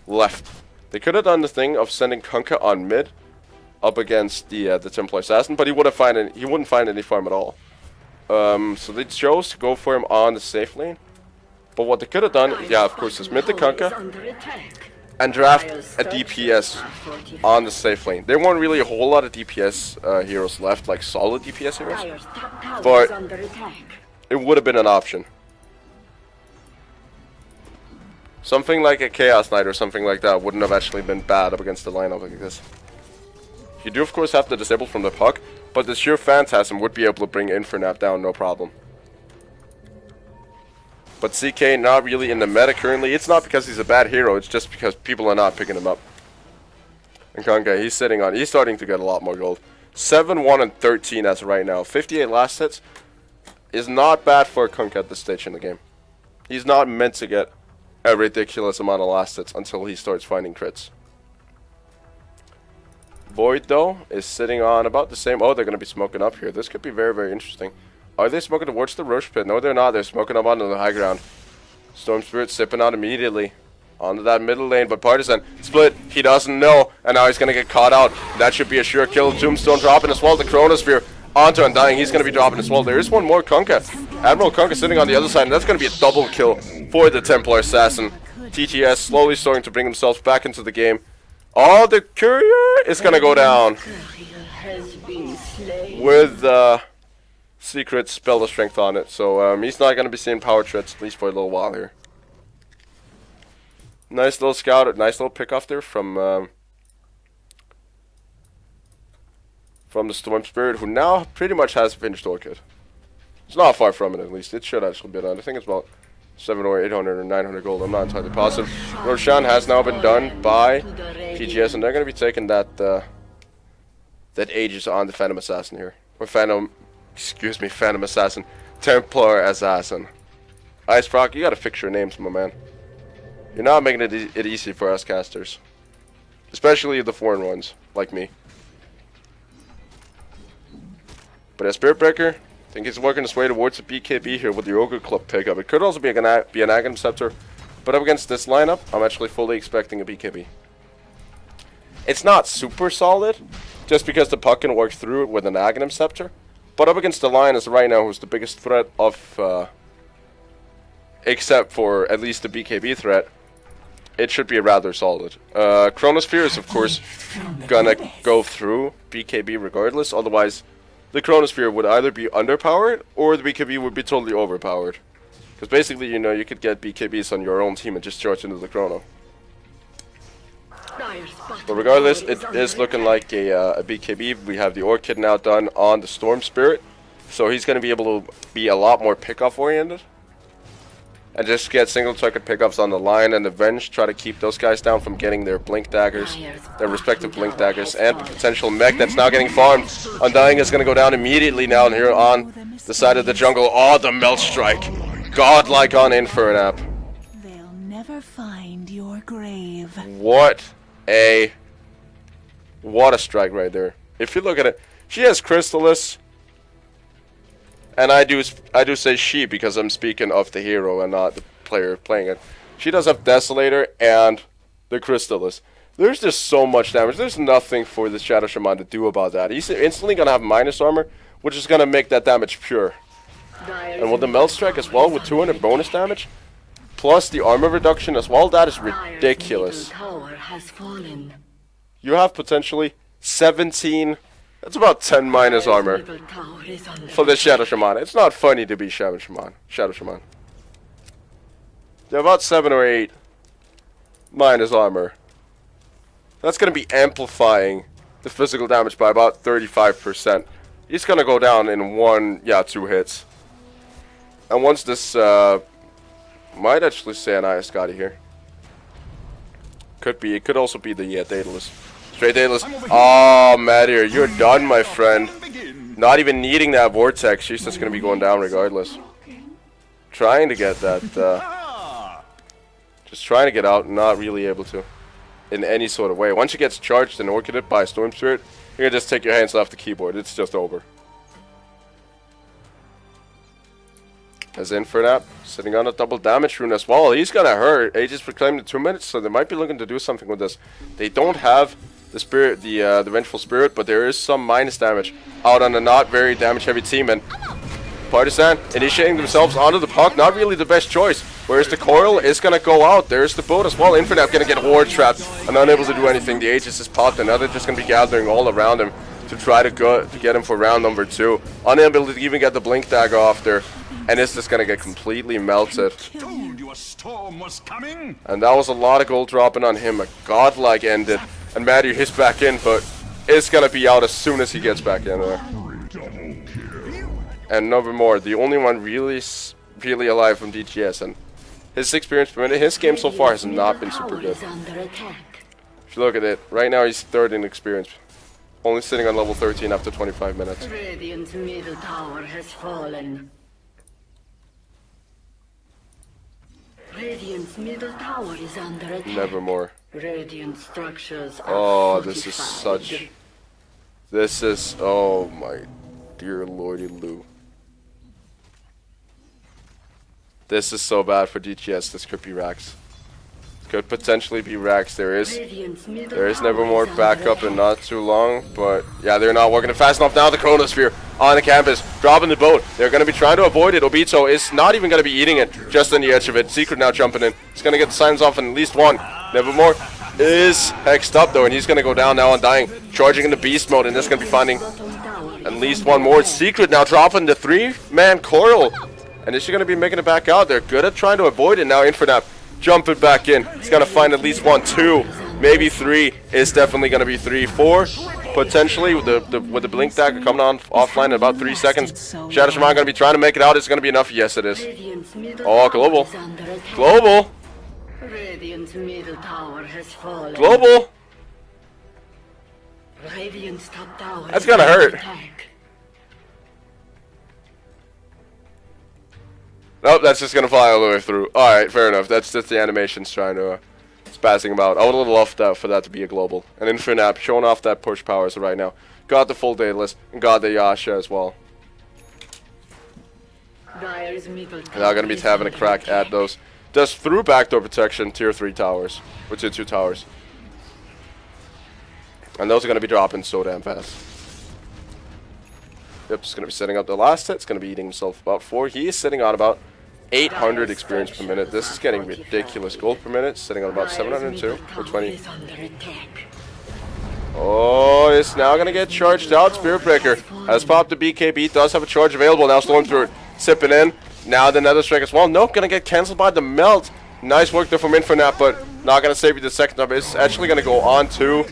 Speaker 1: left. They could have done the thing of sending Kunkka on mid up against the Templar Assassin, but he wouldn't find any farm at all. So they chose to go for him on the safe lane. But what they could have done, yeah, of course, is mid the Kunkka and draft a DPS on the safe lane. There weren't really a whole lot of DPS heroes left, like solid DPS heroes, but it would have been an option. Something like a Chaos Knight or something like that wouldn't have actually been bad up against the lineup like this. You do, of course, have to disable from the puck, but the sheer Phantasm would be able to bring Infernab down, no problem. But CK not really in the meta currently. It's not because he's a bad hero, it's just because people are not picking him up. And Kunkka, he's starting to get a lot more gold. 7-1 and 13 as of right now. 58 last hits is not bad for a Kunkka at this stage in the game. He's not meant to get a ridiculous amount of last hits until he starts finding crits. Void, though, is sitting on about the same. Oh, they're going to be smoking up here. This could be very, very interesting. Are they smoking towards the Rush Pit? No, they're not. They're smoking up onto the high ground. Storm Spirit sipping out immediately onto that middle lane, but Partizan split. He doesn't know, and now he's going to get caught out. That should be a sure kill. Tombstone dropping as well. The Chronosphere onto Undying. He's going to be dropping as well. There is one more Kunkka. Admiral Kunkka sitting on the other side, and that's going to be a double kill for the Templar Assassin. TGS slowly starting to bring themselves back into the game. Oh, the Courier is going to go down with secret spell of strength on it. So he's not going to be seeing power threats at least for a little while here. Nice little scout, nice little pick off there from the Storm Spirit, who now pretty much has a finished orchid. It's not far from it, at least. It should actually be done. I think it's about 700 or 800 or 900 gold. I'm not entirely positive. Roshan has now been done by TGS, and they're going to be taking that Aegis on the Phantom Assassin here. Or Phantom Assassin. Templar Assassin. Ice Proc, you got to fix your names, my man. You're not making it easy for us casters. Especially the foreign ones, like me. But as Spirit Breaker, I think he's working his way towards the BKB here with the Ogre Club pickup. It could also be an Aghanim Scepter, but up against this lineup, I'm actually fully expecting a BKB. It's not super solid, just because the puck can work through it with an Aghanim Scepter, but up against the Lioness right now, who's the biggest threat of, except for at least the BKB threat, it should be rather solid. Chronosphere is, of course, gonna go through BKB regardless, otherwise the Chronosphere would either be underpowered or the BKB would be totally overpowered. Because basically, you know, you could get BKBs on your own team and just charge into the Chrono. But regardless, it is looking like a BKB. We have the Orchid now done on the Storm Spirit. So he's going to be able to be a lot more pickoff oriented. And just get single target pickups on the line and avenge. Try to keep those guys down from getting their Blink Daggers. Their respective Blink Daggers. And the potential mech that's now getting farmed. Undying is going to go down immediately now here on the side of the jungle. Oh, the Melt Strike. Godlike on Infernap.
Speaker 3: They'll never find your grave.
Speaker 1: What a strike right there. If you look at it, she has Crystallis, and I do say she because I'm speaking of the hero and not the player playing it. She does have Desolator and the Crystallis. There's just so much damage. There's nothing for the Shadow Shaman to do about that. He's instantly gonna have minus armor, which is gonna make that damage pure. And with the Melt Strike as well, with 200 bonus damage, plus the armor reduction as well, that is ridiculous. You have potentially 17, that's about 10 minus armor for the Shadow Shaman. It's not funny to be Shadow Shaman. You have about 7 or 8 minus armor. That's going to be amplifying the physical damage by about 35%. He's going to go down in 2 hits. And once this, might actually say an Iascati here. Could be. It could also be the Daedalus. Straight Daedalus. Oh, Madir, you're done, my friend. Not even needing that Vortex. She's just going to be going down regardless. Trying to get that, just trying to get out, not really able to. In any sort of way. Once she gets charged and orchided by Storm Spirit, you're going to just take your hands off the keyboard. It's just over. As Infernap, sitting on a double damage rune as well. He's gonna hurt. Aegis proclaimed in 2 minutes, so they might be looking to do something with this. They don't have the spirit, the Vengeful Spirit, but there is some minus damage out on a not very damage heavy team. And Partizan initiating themselves onto the puck, not really the best choice. Whereas the coil is gonna go out. There's the boat as well. Infernap gonna get ward trapped and unable to do anything. The Aegis is popped, and now they're just gonna be gathering all around him to try to get him for round number 2. Unable to even get the Blink Dagger off there. And it's just gonna get completely melted.
Speaker 4: Told you a storm was coming.
Speaker 1: And that was a lot of gold dropping on him. A godlike ended. And Maddie hits back in, but it's gonna be out as soon as he gets back in there. And Nevermore, the only one really alive from DGS. And his experience per minute, his game so far has not been super good. If you look at it, right now he's 3rd in experience. Only sitting on level 13 after 25 minutes.
Speaker 2: Radiant's middle tower has fallen. Radiant's middle tower is under attack.
Speaker 1: Nevermore.
Speaker 2: Radiant structures are
Speaker 1: Oh, this is
Speaker 2: fortified.
Speaker 1: such... This is... Oh my dear lordy Lou. This is so bad for DGS. This could be Rax. Could potentially be Rax. There is Nevermore backup in not too long, but yeah, they're not working it fast enough. Now the Chronosphere on the campus, dropping the boat. They're going to be trying to avoid it. Obito is not even going to be eating it, just on the edge of it. Secret now jumping in. He's going to get the signs off on at least one. Nevermore is hexed up though, and he's going to go down now on dying, charging into beast mode, and this is going to be finding at least one more. Secret now dropping the 3-man coil, and is she going to be making it back out? They're good at trying to avoid it now. Infernap jumping back in. He's going to find at least 1, 2, maybe 3. It's definitely going to be 3, 4. Potentially with the Blink Dagger coming on offline in about 3 seconds. Shadow Shaman going to be trying to make it out. It's going to be enough. Yes, it is. Oh, Global. Global.
Speaker 2: Radiant's middle tower has fallen.
Speaker 1: Global.
Speaker 2: Radiant's top tower.
Speaker 1: That's going to hurt. Nope, that's just gonna fly all the way through. Alright, fair enough. That's just the animations trying to spazzing about. I would have loved that for that to be a global. And Infernap showing off that push powers right now. Got the full Daedalus and got the Yasha as well. Now gonna be having a crack at those. Just through backdoor protection, tier 3 towers. Or tier 2 towers. And those are gonna be dropping so damn fast. Yep, just going to be setting up the last hit. It's going to be eating himself about 4. He is sitting on about 800 experience per minute. This is getting ridiculous gold per minute. Sitting on about 702 or 20. Oh, it's now going to get charged out. Spirit Breaker has popped the BKB. Does have a charge available. Now Storm Through it. Sipping in. Now the Nether Strike as well. Nope, going to get cancelled by the Melt. Nice work there from Infinite, but not going to save you the second time. It's actually going to go on to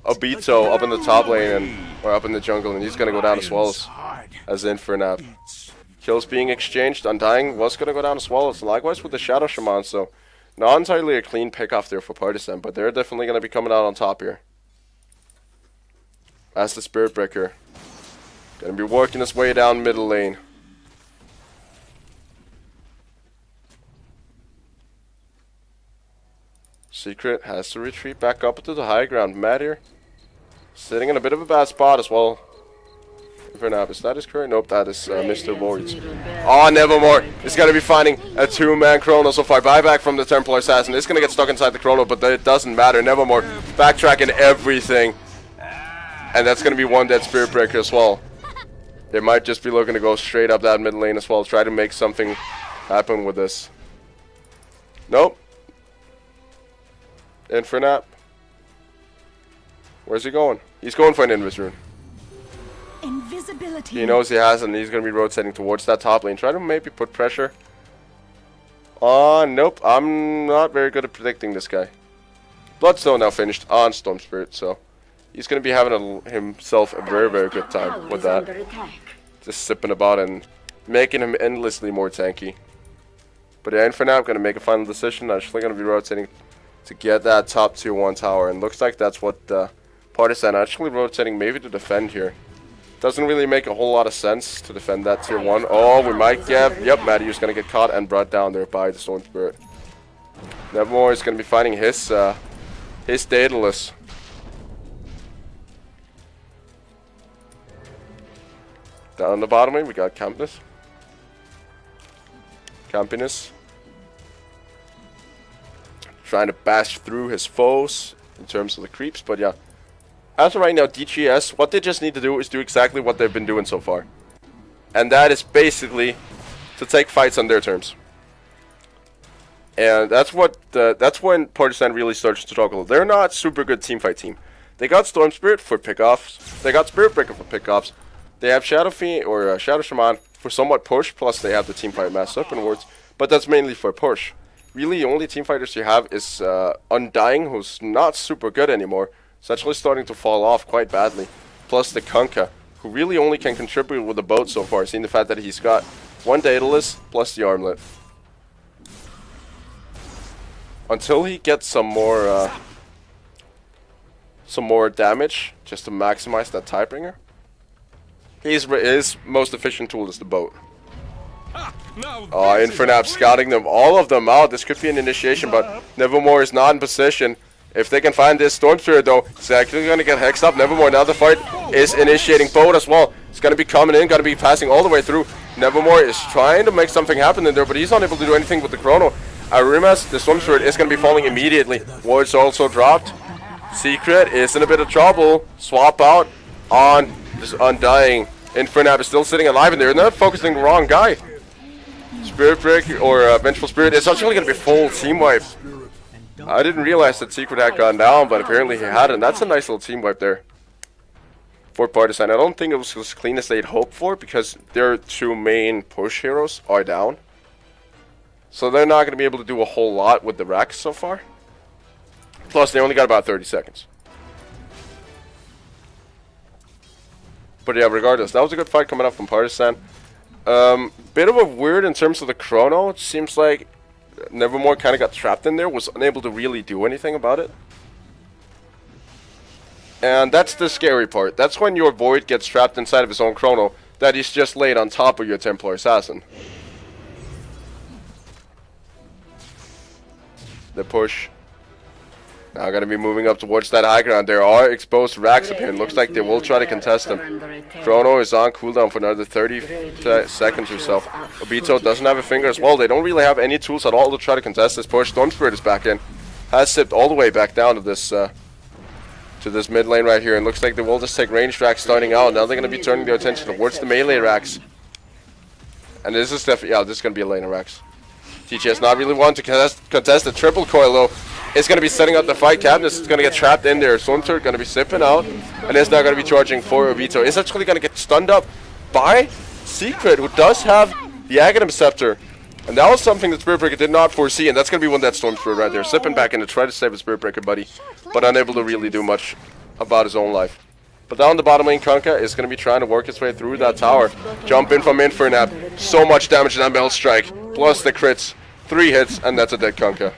Speaker 1: Obito up in the top lane, or up in the jungle, and he's going to go down to Swallows as Infinite. Kills being exchanged. Undying was going to go down to Swallows. Likewise with the Shadow Shaman, so not entirely a clean pick off there for Partizan, but they're definitely going to be coming out on top here. As the Spirit Breaker. Going to be working his way down middle lane. Secret has to retreat back up to the high ground. Matt here, sitting in a bit of a bad spot as well. Infernape, is that his current? Nope, that is Mr. Void. Oh, Nevermore is going to be finding a two-man Chrono so far. Buyback from the Templar Assassin. It's going to get stuck inside the Chrono, but it doesn't matter. Nevermore backtracking everything. And that's going to be one dead Spirit Breaker as well. They might just be looking to go straight up that mid lane as well. Try to make something happen with this. Nope. Infinite. Where's he going? He's going for an Invis rune.
Speaker 3: Invisibility.
Speaker 1: He knows he has it, and he's going to be rotating towards that top lane. Try to maybe put pressure. Nope. I'm not very good at predicting this guy. Bloodstone now finished on Storm Spirit, so he's going to be having himself a very, very good time with that. Just sipping about and making him endlessly more tanky. But yeah, for now, I'm going to make a final decision. I'm actually going to be rotating to get that top tier 1 tower, and looks like that's what Partizan actually rotating maybe to defend here. Doesn't really make a whole lot of sense to defend that tier 1. Oh, we might get, yep, Matthew's going to get caught and brought down there by the Storm Spirit. Nevermore is going to be finding his Daedalus. Down on the bottom lane, we got Campinus. Trying to bash through his foes in terms of the creeps, but yeah. As of right now, DGS, what they just need to do is do exactly what they've been doing so far. And that is basically to take fights on their terms. And that's when Partizan really starts to struggle. They're not super good teamfight team. They got Storm Spirit for pickoffs. They got Spirit Breaker for pickoffs. They have Shadow Fiend or Shadow Shaman for somewhat push, plus they have the teamfight mass up and wards, but that's mainly for push. Really, the only team fighters you have is Undying, who's not super good anymore. It's actually starting to fall off quite badly. Plus the Kunkka, who really only can contribute with the boat so far, seeing the fact that he's got 1 Daedalus plus the armlet. Until he gets some more damage, just to maximize that Tidebringer, his most efficient tool is the boat. Oh, Infinite scouting them, all of them out. This could be an initiation, but Nevermore is not in position. If they can find this Storm Spirit, though, it's actually going to get hexed up. Nevermore, now the fight is initiating boat as well. It's going to be coming in, going to be passing all the way through. Nevermore is trying to make something happen in there, but he's unable to do anything with the Chrono. Arimas, the Storm Spirit, is going to be falling immediately. Ward's also dropped. Secret is in a bit of trouble. Swap out on this Undying. Infinite is still sitting alive in there, and they're focusing the wrong guy. Spirit Break or Vengeful Spirit is actually going to be full team wipe. I didn't realize that Secret had gone down, but apparently he had, and that's a nice little team wipe there for Partizan. I don't think it was as clean as they'd hoped for, because their 2 main push heroes are down. So they're not going to be able to do a whole lot with the racks so far. Plus, they only got about 30 seconds. But yeah, regardless, that was a good fight coming up from Partizan. Bit of a weird in terms of the Chrono. It seems like Nevermore kind of got trapped in there, was unable to really do anything about it. And that's the scary part. That's when your Void gets trapped inside of his own Chrono, that he's just laid on top of your Templar Assassin. The push. Now going to be moving up towards that high ground. There are exposed racks up here. It looks like they will try to contest them. Chrono is on cooldown for another 30 seconds or so. Obito doesn't have a finger as well. They don't really have any tools at all to try to contest this push. Storm Spirit is back in. Has sipped all the way back down to this mid lane right here. And looks like they will just take ranged racks starting out. Now they're going to be turning their attention towards the melee racks. And this is definitely, yeah, this is going to be a lane of racks. DGS not really wanting to contest the triple coil though. It's going to be setting up the fight. Cadmus is going to get trapped in there. Storm Spirit going to be sipping out. And is now going to be charging for Obito. It's actually going to get stunned up by Secret, who does have the Aghanim Scepter. And that was something that Spirit Breaker did not foresee, and that's going to be one that Storm Spirit right there. Slipping back in to try to save a Spirit Breaker buddy, but unable to really do much about his own life. But down the bottom lane, Kunkka is going to be trying to work his way through that tower. Jump in from Infernap. So much damage in that Melt Strike, plus the crits. 3 hits, and that's a dead Kunkka.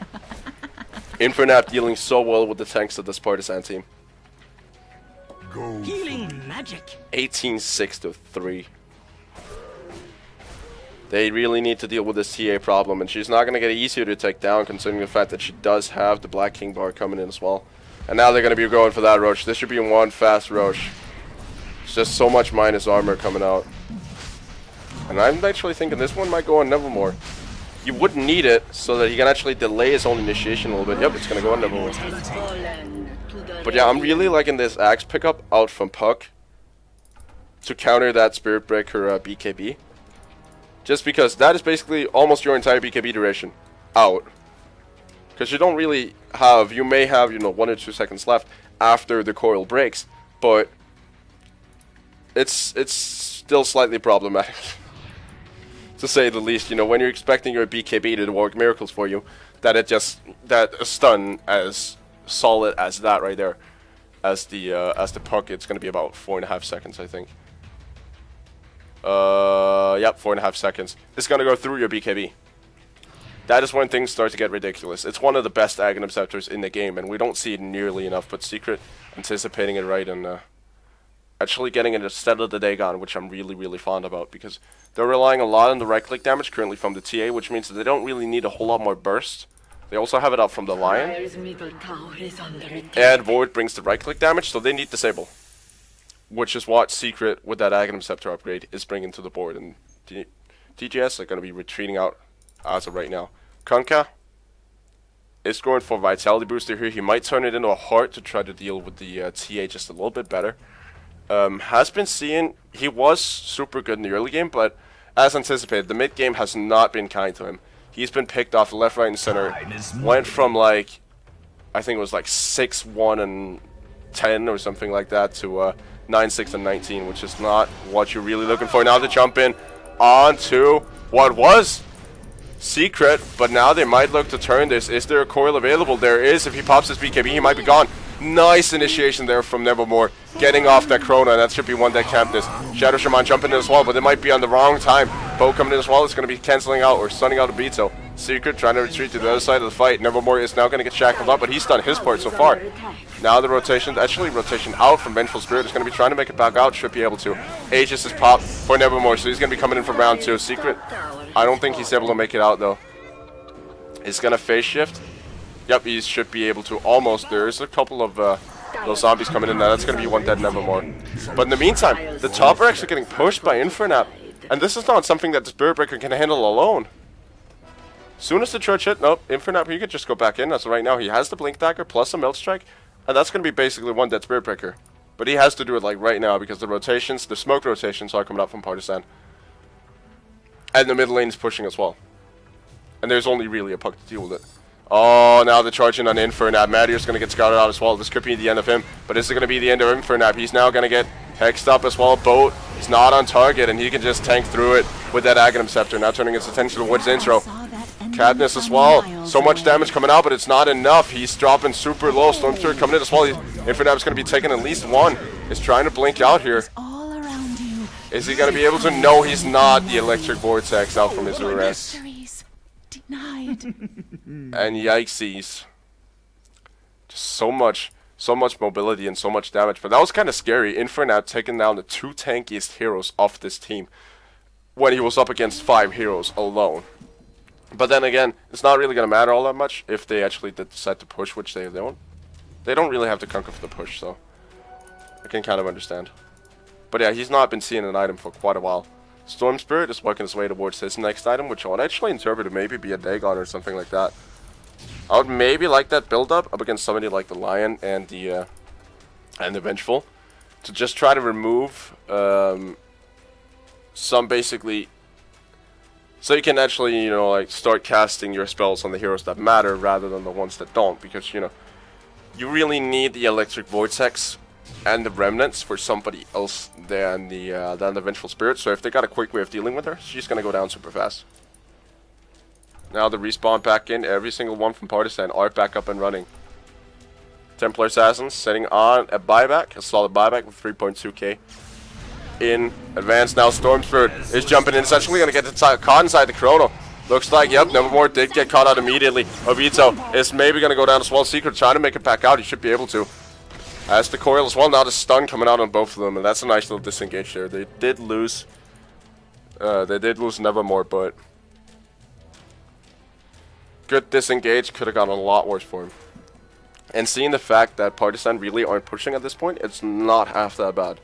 Speaker 1: Infernap dealing so well with the tanks of this Partizan team.
Speaker 5: Healing magic.
Speaker 1: 18-6 to 3. They really need to deal with this TA problem, and she's not going to get easier to take down considering the fact that she does have the Black King bar coming in as well. And now they're going to be going for that Roche. This should be one fast Roche. It's just so much minus armor coming out. And I'm actually thinking this one might go on Nevermore. You wouldn't need it so that he can actually delay his own initiation a little bit. Yep, it's going to go on Nevermore. But yeah, I'm really liking this Axe pickup out from Puck to counter that Spirit Breaker BKB. Just because that is basically almost your entire BKB duration out. Because you don't really have, you may have, you know, 1 or 2 seconds left after the coil breaks, but it's still slightly problematic, to say the least. You know, when you're expecting your BKB to work miracles for you, that a stun as solid as that right there, as the puck, it's going to be about 4.5 seconds, I think. Yep, 4.5 seconds. It's gonna go through your BKB. That is when things start to get ridiculous. It's one of the best Aghanim Scepters in the game, and we don't see it nearly enough. But Secret anticipating it right and actually getting it instead of the Dagon, which I'm really, really fond about, because they're relying a lot on the right-click damage currently from the TA, which means that they don't really need a whole lot more burst. They also have it out from the Lion, and Void brings the right-click damage, so they need Disable. Which is what Secret, with that Aghanim Scepter upgrade, is bringing to the board. And DGS are going to be retreating out as of right now. Kunkka is going for Vitality Booster here. He might turn it into a Heart to try to deal with the TA just a little bit better. Has been seeing, he was super good in the early game, but as anticipated, the mid game has not been kind to him. He's been picked off left, right, and center. Went from like, I think it was like 6-1 and 10 or something like that to 9-6 and 19, which is not what you're really looking for. Now to jump in onto what was Secret, but now they might look to turn this. Is there a coil available? There is. If he pops his BKB, he might be gone. Nice initiation there from Nevermore, getting off that Chrono, and that should be one that camped this. Shadow Shaman jumping in as well, but it might be on the wrong time. Bo coming in as well is going to be canceling out or stunning out a Beato. Secret trying to retreat to the other side of the fight. Nevermore is now going to get shackled up, but he's done his part so far. Now the rotation, actually rotation out from Vengeful Spirit is going to be trying to make it back out. Should be able to. Aegis is popped for Nevermore, so he's going to be coming in for round 2. Secret, I don't think he's able to make it out though. He's going to phase shift. Yep, he should be able to almost. There's a couple of those zombies coming in now. That's going to be one dead Nevermore. But in the meantime, the top are actually getting pushed by Infernap. And this is not something that the Spirit Breaker can handle alone. Soon as the Church hit, nope, Infernap, he could just go back in. As of right now, he has the Blink Dagger plus a Melt Strike. And that's going to be basically one dead Spirit Breaker. But he has to do it like right now because the rotations, the smoke rotations are coming up from Partizan. And the mid lane is pushing as well. And there's only really a puck to deal with it. Oh, now the charging on Infernap. Matier's going to get scouted out as well. This could be the end of him. But is it going to be the end of Infernap? He's now going to get hexed up as well. Boat is not on target, and he can just tank through it with that Aghanim Scepter. Now turning his attention towards intro. Cadmus as well. So much damage coming out, but it's not enough. He's dropping super low. Storm Spirit coming in as well. Infernap is going to be taking at least one. He's trying to blink out here. Is he going to be able to? No, he's not. The Electric Vortex out from his arrest. And yikesies. Just so much mobility and so much damage. But that was kind of scary. Infernap taking down the 2 tankiest heroes of this team when he was up against 5 heroes alone. But then again, it's not really going to matter all that much if they actually decide to push, which they don't. They don't really have to conquer for the push, so I can kind of understand. But yeah, he's not been seeing an item for quite a while. Storm Spirit is working his way towards his next item, which I would actually interpret to maybe be a Dagon or something like that. I would maybe like that build up against somebody like the Lion and the Vengeful to just try to remove some basically, so you can actually, you know, like start casting your spells on the heroes that matter rather than the ones that don't, because you know you really need the Electric Vortex and the Remnants for somebody else than the Vengeful Spirit. So if they got a quick way of dealing with her, she's gonna go down super fast. Now the respawn back in. Every single one from Partizan are back up and running. Templar Assassins setting on a buyback. A solid buyback with 3.2k in advance. Now Storm Spirit is jumping in. Essentially going to get caught inside the Chrono. Looks like, yep, Nevermore did get caught out immediately. Obito is maybe going to go down as well. Secret trying to make it back out. He should be able to. As the coil as well. Now the stun coming out on both of them. And that's a nice little disengage there. They did lose. Nevermore, but good disengage. Could have gone a lot worse for him. And seeing the fact that Partizan really aren't pushing at this point, it's not half that bad.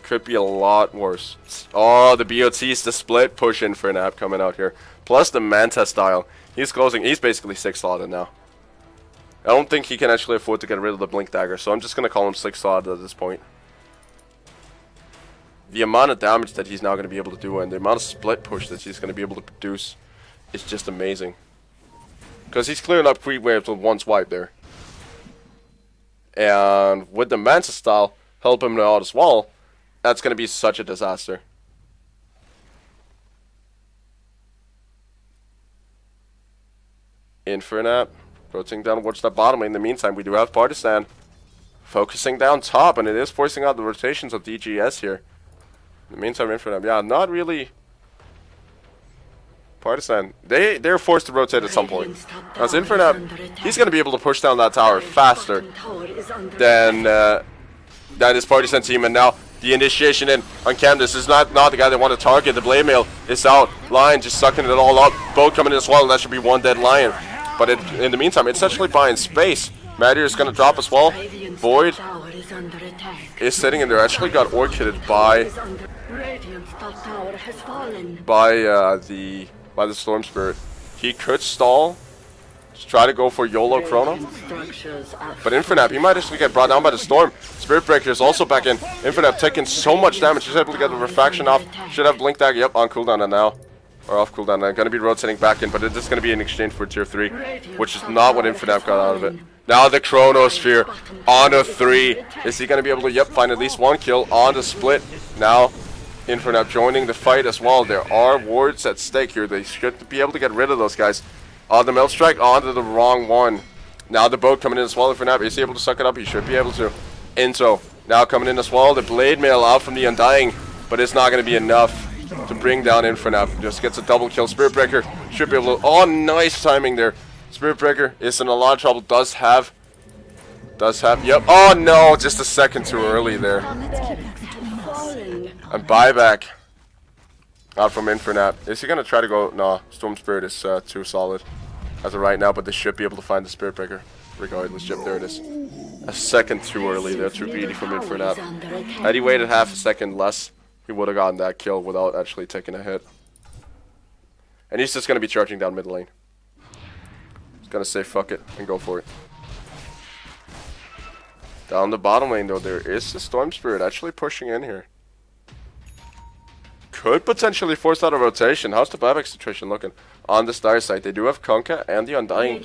Speaker 1: Could be a lot worse. Oh, the BOT's the split push in for an app coming out here. Plus the Manta style. He's closing. He's basically 6-slotted now. I don't think he can actually afford to get rid of the Blink Dagger, so I'm just going to call him 6-slotted at this point. The amount of damage that he's now going to be able to do and the amount of split push that he's going to be able to produce is just amazing. Because he's clearing up creep waves with one swipe there. And with the Manta style help him out as well, that's going to be such a disaster. In for an app. Rotating downwards the bottom. In the meantime, we do have Partizan focusing down top, and it is forcing out the rotations of DGS here. In the meantime, in for an app. Yeah, not really. Partizan, they're forced to rotate at some point. As Infernape, he's going to be able to push down that tower faster than that is Partizan team. And now the initiation in on Cam. This is not the guy they want to target. The Blade Mail is out. Lion just sucking it all up. Boat coming in as well. That should be one dead Lion. But in the meantime, it's actually buying space. Matter is going to drop as well. Void is sitting in there. Actually got orchided by the Storm Spirit. He could stall, just try to go for YOLO Chrono. But Infernape, he might actually get brought down by the Storm. Spirit Breaker is also back in. Infernape taking so much damage. He's able to get the refraction off. Should have Blink Dagger. Yep, on cooldown now. Or off cooldown. Going to be rotating back in, but it's just going to be in exchange for tier 3, which is not what Infernape got out of it. Now the Chronosphere on a 3. Is he going to be able to, find at least one kill on the split? Now Infernape joining the fight as well. There are wards at stake here. They should be able to get rid of those guys. The Melt Strike onto the wrong one. Now the boat coming in as well. Infernape, is he able to suck it up? He should be able to. Into now coming in as well. The Blade Mail out from the Undying, but it's not going to be enough to bring down Infernape. Just gets a double kill. Spirit Breaker should be able to. Oh, nice timing there. Spirit Breaker is in a lot of trouble. Does have. Yep. Oh no, just a second too early there. And buyback out from Infernape. Is he gonna try to go? No, Storm Spirit is too solid as of right now, but they should be able to find the Spirit Breaker regardless. Yep, there it is. A second too early there. Too greedy from Infernape. Had he waited half a second less, he would have gotten that kill without actually taking a hit. And he's just gonna be charging down mid lane. He's gonna say fuck it and go for it. Down the bottom lane though, there is the Storm Spirit actually pushing in here. Could potentially force out a rotation. How's the buyback situation looking? On the Star side, they do have Kunkka and the Undying.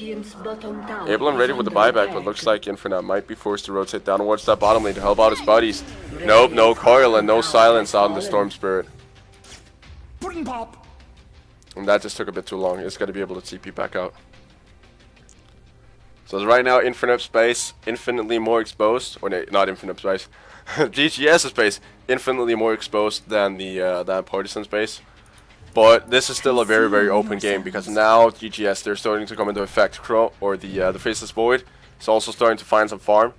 Speaker 1: Able and ready with the buyback, but looks like Infernape might be forced to rotate downwards that bottom lane to help out his buddies. Nope, no coil and no silence on the Storm Spirit. And that just took a bit too long. It's got to be able to TP back out. So right now, Infinite Space, infinitely more exposed. Or no, not Infinite Space. DGS space, infinitely more exposed than the Partizan space. But this is still a very, very open game because now DGS, they're starting to come into effect. Crow, or the Faceless Void, is also starting to find some farm.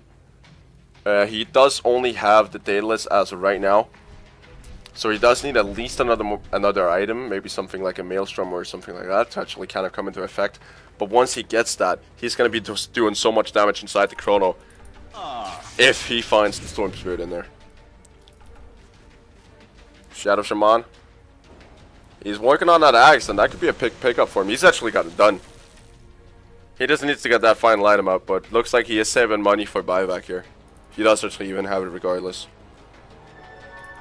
Speaker 1: He does only have the Daedalus as of right now. So he does need at least another item, maybe something like a Maelstrom or something like that to actually kind of come into effect. But once he gets that, he's going to be just doing so much damage inside the Chrono if he finds the Storm Spirit in there. Shadow Shaman. He's working on that axe, and that could be a pickup for him. He's actually got it done. He just needs to get that final item up, but looks like he is saving money for buyback here. He does actually even have it regardless.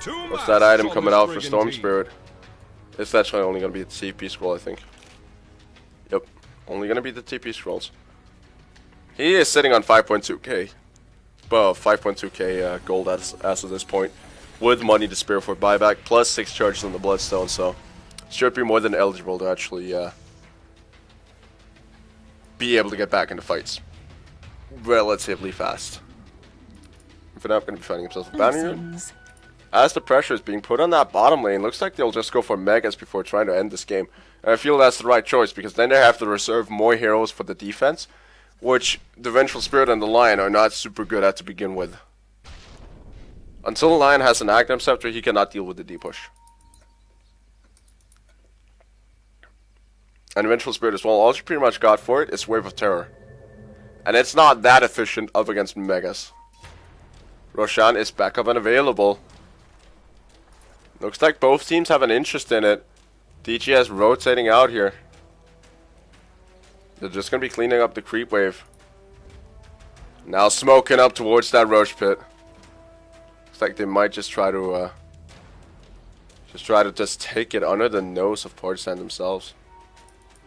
Speaker 1: What's that item coming out for Storm Spirit? It's actually only going to be the TP scroll, I think. Yep, only going to be the TP scrolls. He is sitting on 5.2k. Well, 5.2k gold as of this point. With money to spare for buyback, plus 6 charges on the Bloodstone, so should be more than eligible to actually be able to get back into fights relatively fast. Infinite going to be finding himself a banner. As the pressure is being put on that bottom lane, looks like they'll just go for Megas before trying to end this game. And I feel that's the right choice, because then they have to reserve more heroes for the defense, which the Vengeful Spirit and the Lion are not super good at to begin with. Until the Lion has an Agnum Scepter, he cannot deal with the D-push. And Vengeful Spirit as well, all you pretty much got for it is Wave of Terror. And it's not that efficient up against Megas. Roshan is back up and available. Looks like both teams have an interest in it. DGS rotating out here. They're just going to be cleaning up the creep wave. Now smoking up towards that Roche pit. Looks like they might just try to take it under the nose of Partizan themselves.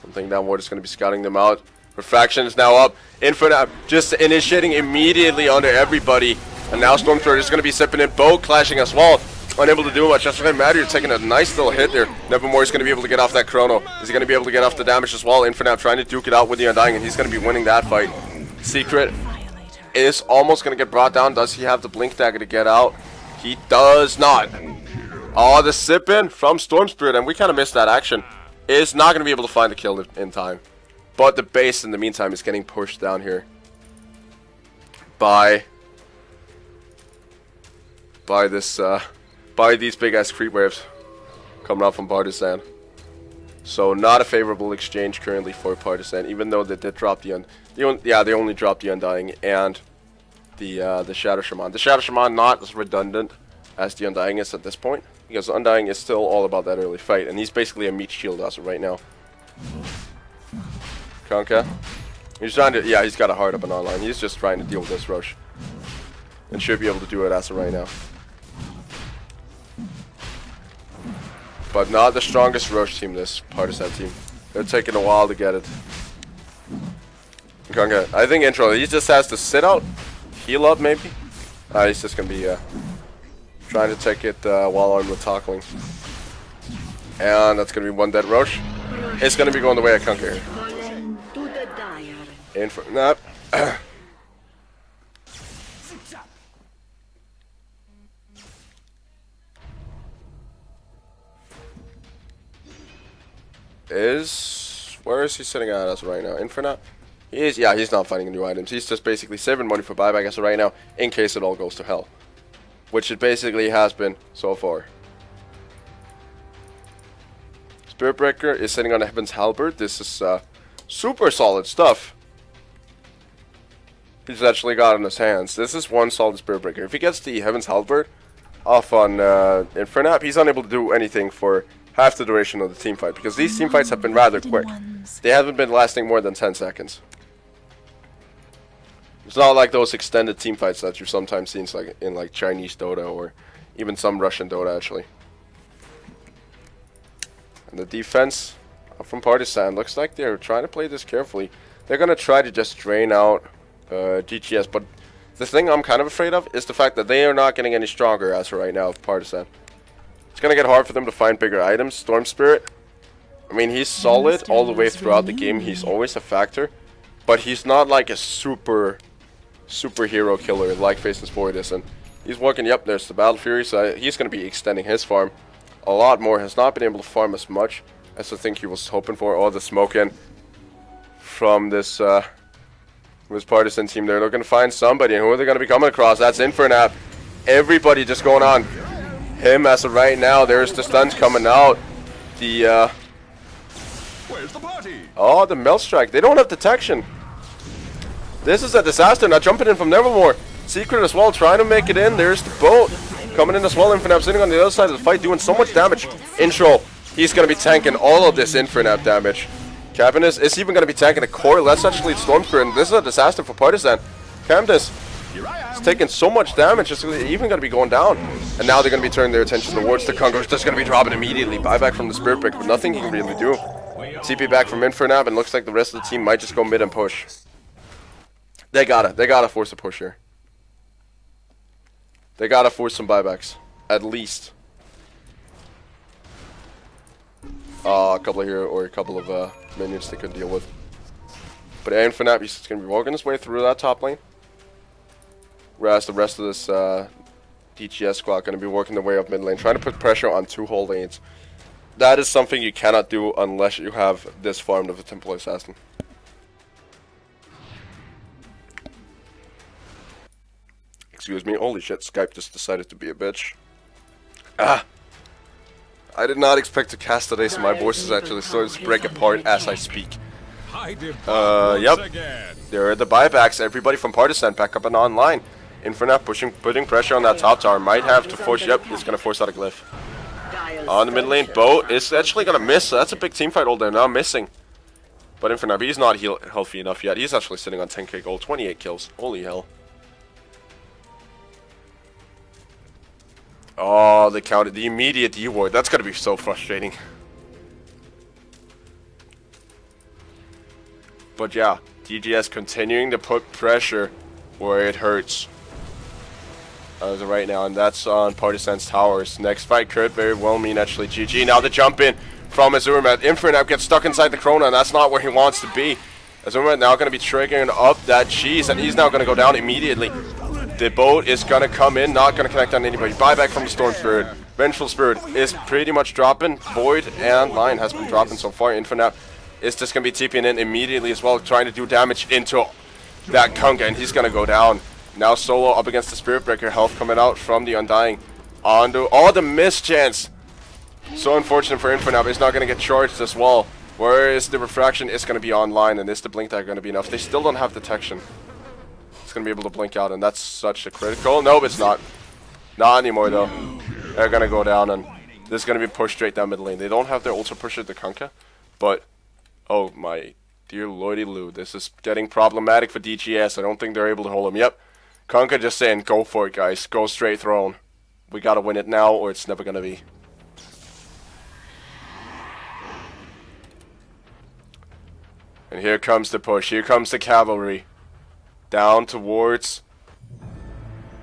Speaker 1: I think that ward is going to be scouting them out. Refraction is now up. Infinite just initiating immediately under everybody. And now Stormthrower is going to be sipping in. Bow clashing as well. Unable to do much. That's why Matter taking a nice little hit there. Nevermore is going to be able to get off that Chrono. Is he going to be able to get off the damage as well? Infinite trying to duke it out with the Undying, and he's going to be winning that fight. Secret is almost going to get brought down. Does he have the Blink Dagger to get out? He does not. Oh, the sip in from Storm Spirit, and we kind of missed that action. Is not going to be able to find the kill in time. But the base in the meantime is getting pushed down here by these big ass creep waves coming out from Partizan. So not a favorable exchange currently for Partizan, even though they did drop they only dropped the Undying and the Shadow Shaman. The Shadow Shaman not as redundant as the Undying is at this point, because the Undying is still all about that early fight, and he's basically a meat shield as of right now. Kanka, he's trying to, he's got a hard up and online. He's just trying to deal with this rush, and should be able to do it as of right now. But not the strongest Roche team, this Partizan team. They're taking a while to get it. Kanka, I think intro, he just has to sit out, heal up maybe. He's just going to be trying to take it while armed with Tockling. And that's going to be one dead Roche. It's going to be going the way of Kanka here. In for, nope. Where is he sitting at as right now? Infinite? He is, he's not finding new items. He's just basically saving money for buyback as of right now, in case it all goes to hell. Which it basically has been so far. Spirit Breaker is sitting on a Heaven's Halberd. This is super solid stuff. He's actually got in his hands. This is one solid Spirit Breaker. If he gets the Heaven's Halberd off on Infernape, he's unable to do anything for half the duration of the team fight, because these team fights have been rather quick. They haven't been lasting more than 10 seconds. It's not like those extended team fights that you've sometimes seen in like Chinese Dota or even some Russian Dota actually. And the defense from Partizan looks like they're trying to play this carefully. They're going to try to just drain out DGS, but the thing I'm kind of afraid of is the fact that they are not getting any stronger as of right now with Partizan. It's going to get hard for them to find bigger items. Storm Spirit, I mean, he's solid all the way throughout the game. He's always a factor, but he's not like a superhero killer like Faceless Void is. And he's working, yep, there's the Battle Fury, so he's going to be extending his farm a lot more. Has not been able to farm as much as I think he was hoping for. All the smoke in from this Partizan team. They're looking to find somebody, and who are they going to be coming across? That's Infernape. Everybody just going on him as of right now. There's the stuns coming out. The
Speaker 4: Where's the party?
Speaker 1: Oh, the Melt Strike. They don't have detection. This is a disaster. Now jumping in from Nevermore. Secret as well, trying to make it in. There's the boat coming in as well. Infinite sitting on the other side of the fight, doing so much damage. Intro, he's going to be tanking all of this Infinite damage. Cabinet is even going to be tanking the core. That's actually Storm Spirit, and this is a disaster for Partizan. Camdus is taking so much damage, it's even going to be going down. And now they're going to be turning their attention towards the Congo, who's just going to be dropping immediately. Buyback from the Spirit Breaker, but nothing he can really do. TP back from Infernape, and looks like the rest of the team might just go mid and push. They gotta force a push here. They gotta force some buybacks, at least. A couple of here, or a couple of minions they could deal with. But Infinite, he's going to be working his way through that top lane. Whereas the rest of this DGS squad going to be working their way up mid lane, trying to put pressure on 2 whole lanes. That is something you cannot do unless you have this farmed of a Temple Assassin. Excuse me, holy shit, Skype just decided to be a bitch. Ah! I did not expect to cast today, so my voice is actually starting to break apart as I speak. Yep. There are the buybacks, everybody from Partizan back up and online. Infinite putting pressure on that top tower, might have to force, yep, it's going to force out a glyph. On the mid lane, Boat is actually going to miss, so that's a big team fight all there now, missing. But Infinite, he's not healthy enough yet, he's actually sitting on 10k gold, 28 kills, holy hell. Oh, they counted the immediate D-ward. That's going to be so frustrating. But yeah, DGS continuing to put pressure where it hurts. As of right now, and that's on Partizan's towers. Next fight could very well mean actually GG. Now the jump in from Azurimat. Infinite gets stuck inside the Chrono, and that's not where he wants to be. Azurimat now going to be triggering up that cheese, and he's now going to go down immediately. The boat is going to come in, not going to connect on anybody. Buyback from the Storm Spirit. Vengeful Spirit is pretty much dropping. Void and Lion has been dropping so far. Infinite is just going to be TPing in immediately as well, trying to do damage into that Kunkka, and he's going to go down. Now Solo up against the Spirit Breaker. Health coming out from the Undying. Onto the miss chance. So unfortunate for Infinite, but he's not going to get charged as well. Whereas the Refraction is going to be online, and is the Blink Dagger going to be enough? They still don't have detection. It's going to be able to blink out, and that's such a critical. Nope, it's not. Not anymore, though. They're going to go down, and this is going to be pushed straight down mid lane. They don't have their ultra pusher, the Kunkka, but oh my dear lordy loo, this is getting problematic for DGS. I don't think they're able to hold him. Yep. Kunkka just saying, go for it, guys. Go straight throne. We got to win it now, or it's never going to be. And here comes the push. Here comes the cavalry. Down towards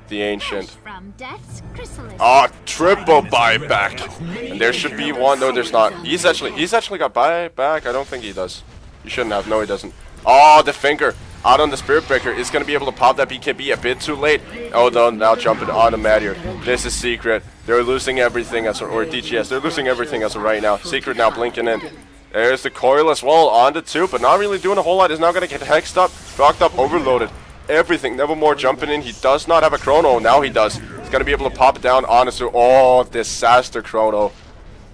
Speaker 1: the Ancient. Ah, triple buyback. And there should be one. No, there's not. He's actually got buyback. I don't think he does. You shouldn't have. No, he doesn't. Oh, the finger out on the Spirit Breaker is going to be able to pop that BKB a bit too late. Oh, no, now jumping on the Meteor. This is Secret. They're losing everything as or DGS. They're losing everything as of right now. Secret now blinking in. There's the coil as well on the 2, but not really doing a whole lot. Is now going to get hexed up, rocked up, overloaded. Everything. Nevermore jumping in. He does not have a Chrono. Now he does. He's going to be able to pop it down on us. Oh, disaster Chrono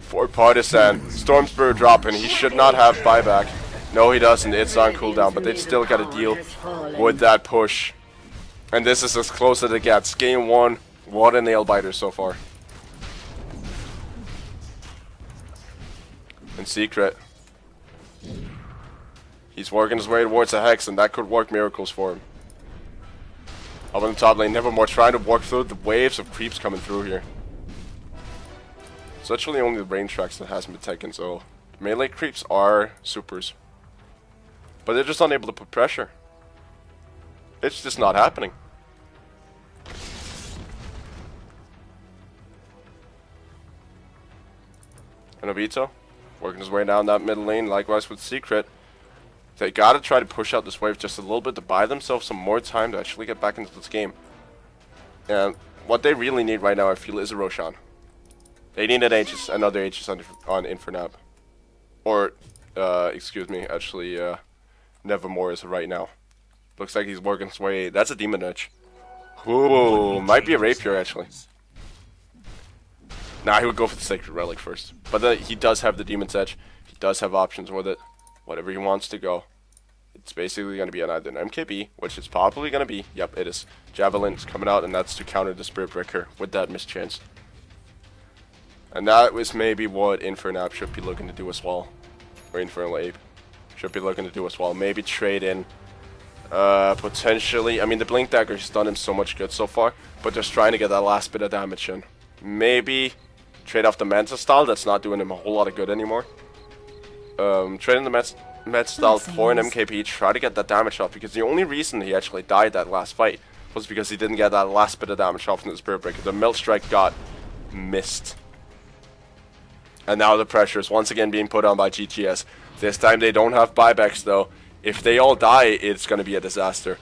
Speaker 1: for Partizan. Storm Spirit dropping. He should not have buyback. No, he doesn't. It's on cooldown, but they've still got to deal with that push. And this is as close as it gets. Game 1. What a nail biter so far. And Secret. He's working his way towards a Hex, and that could work miracles for him. Up on the top lane, Nevermore trying to work through the waves of creeps coming through here. It's actually only the range tracks that hasn't been taken, so melee creeps are supers. But they're just unable to put pressure. It's just not happening. And Obito working his way down that middle lane, likewise with Secret. They gotta try to push out this wave just a little bit to buy themselves some more time to actually get back into this game. And what they really need right now, I feel, is a Roshan. They need an Aegis, another Aegis on Infernab. Or, excuse me, actually, Nevermore is right now. Looks like he's working his way. That's a Demon Edge. Ooh, might be a Rapier, actually. Nah, he would go for the Sacred Relic first. But he does have the Demon's Edge. He does have options with it. Whatever he wants to go. It's basically going to be either an MKB, which it's probably going to be. Yep, it is. Javelin's coming out, and that's to counter the Spirit Breaker with that mischance. And that was maybe what Infernab should be looking to do as well. Or Infernal Ape should be looking to do as well. Maybe trade in, potentially. I mean, the Blink Dagger has done him so much good so far, but just trying to get that last bit of damage in. Maybe trade off the Manta style. That's not doing him a whole lot of good anymore. Trading the Met style for an MKP, try to get that damage off, because the only reason he actually died that last fight was because he didn't get that last bit of damage off from the Spirit Breaker. The Melt Strike got missed. And now the pressure is once again being put on by GTS. This time they don't have buybacks though. If they all die, it's going to be a disaster.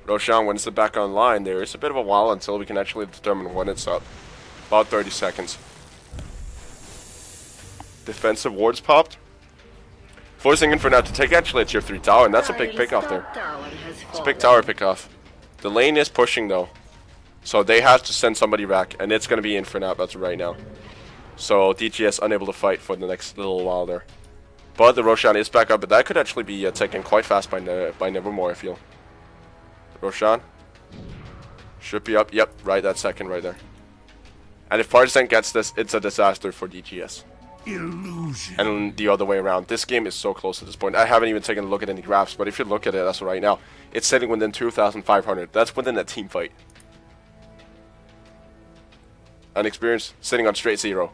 Speaker 1: Roshan wins it back online. There is a bit of a while until we can actually determine when it's up. About 30 seconds. Defensive wards popped. Forcing Infernape to take actually a tier 3 tower, and that's a big pick off there. It's a big tower pick off. The lane is pushing though. So they have to send somebody back, and it's going to be Infernape as of right now. So DGS unable to fight for the next little while there. But the Roshan is back up, but that could actually be taken quite fast by Nevermore, I feel. Roshan should be up. Yep, right that second right there. And if Partizan gets this, it's a disaster for DGS.
Speaker 4: Illusion.
Speaker 1: And the other way around. This game is so close at this point. I haven't even taken a look at any graphs, but if you look at it as of right now, it's sitting within 2,500. That's within a team fight. Unexperienced, sitting on straight 0.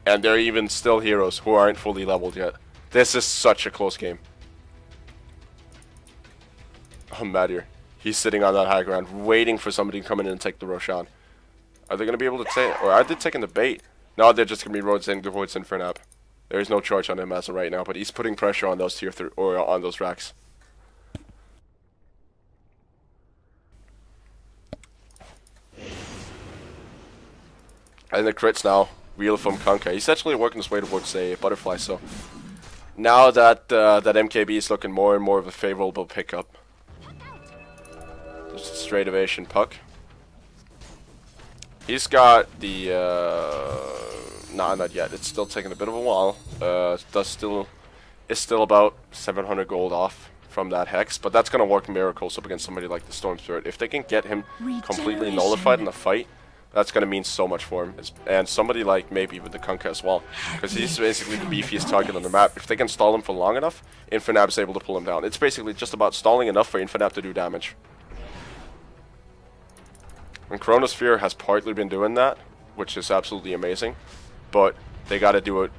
Speaker 1: And there are even still heroes who aren't fully leveled yet. This is such a close game. Oh, Madir. He's sitting on that high ground, waiting for somebody to come in and take the Roshan. Are they going to be able to take, or are they taking the bait? No, they're just going to be rotating the Voids Infernape. There is no charge on him as of right now, but he's putting pressure on those tier 3, or on those racks. And the crits now, wheel from Kunkka. He's actually working his way towards a butterfly, so now that that MKB is looking more and more of a favorable pickup. Just a straight evasion puck. He's got the nah, not yet. It's still taking a bit of a while. It's still about 700 gold off from that hex, but that's gonna work miracles up against somebody like the Storm Spirit. If they can get him completely nullified in the fight, that's gonna mean so much for him. And somebody like maybe with the Kunkka as well, because he's basically the beefiest target on the map. If they can stall him for long enough, Infernape is able to pull him down. It's basically just about stalling enough for Infernape to do damage. And Chronosphere has partly been doing that, which is absolutely amazing, but they got to do it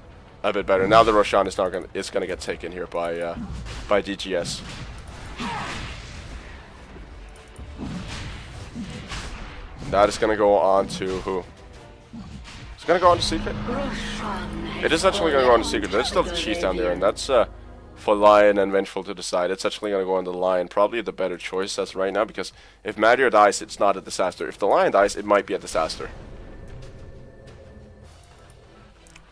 Speaker 1: a bit better. Now the Roshan is gonna get taken here by DGS. That is gonna go on to who? It's gonna go on to Secret. It is actually gonna go on to Secret. There's still the Cheese down there, and that's for Lion and Vengeful to decide. It's actually going to go on the Lion. Probably the better choice as right now, because if Madir dies, it's not a disaster. If the Lion dies, it might be a disaster.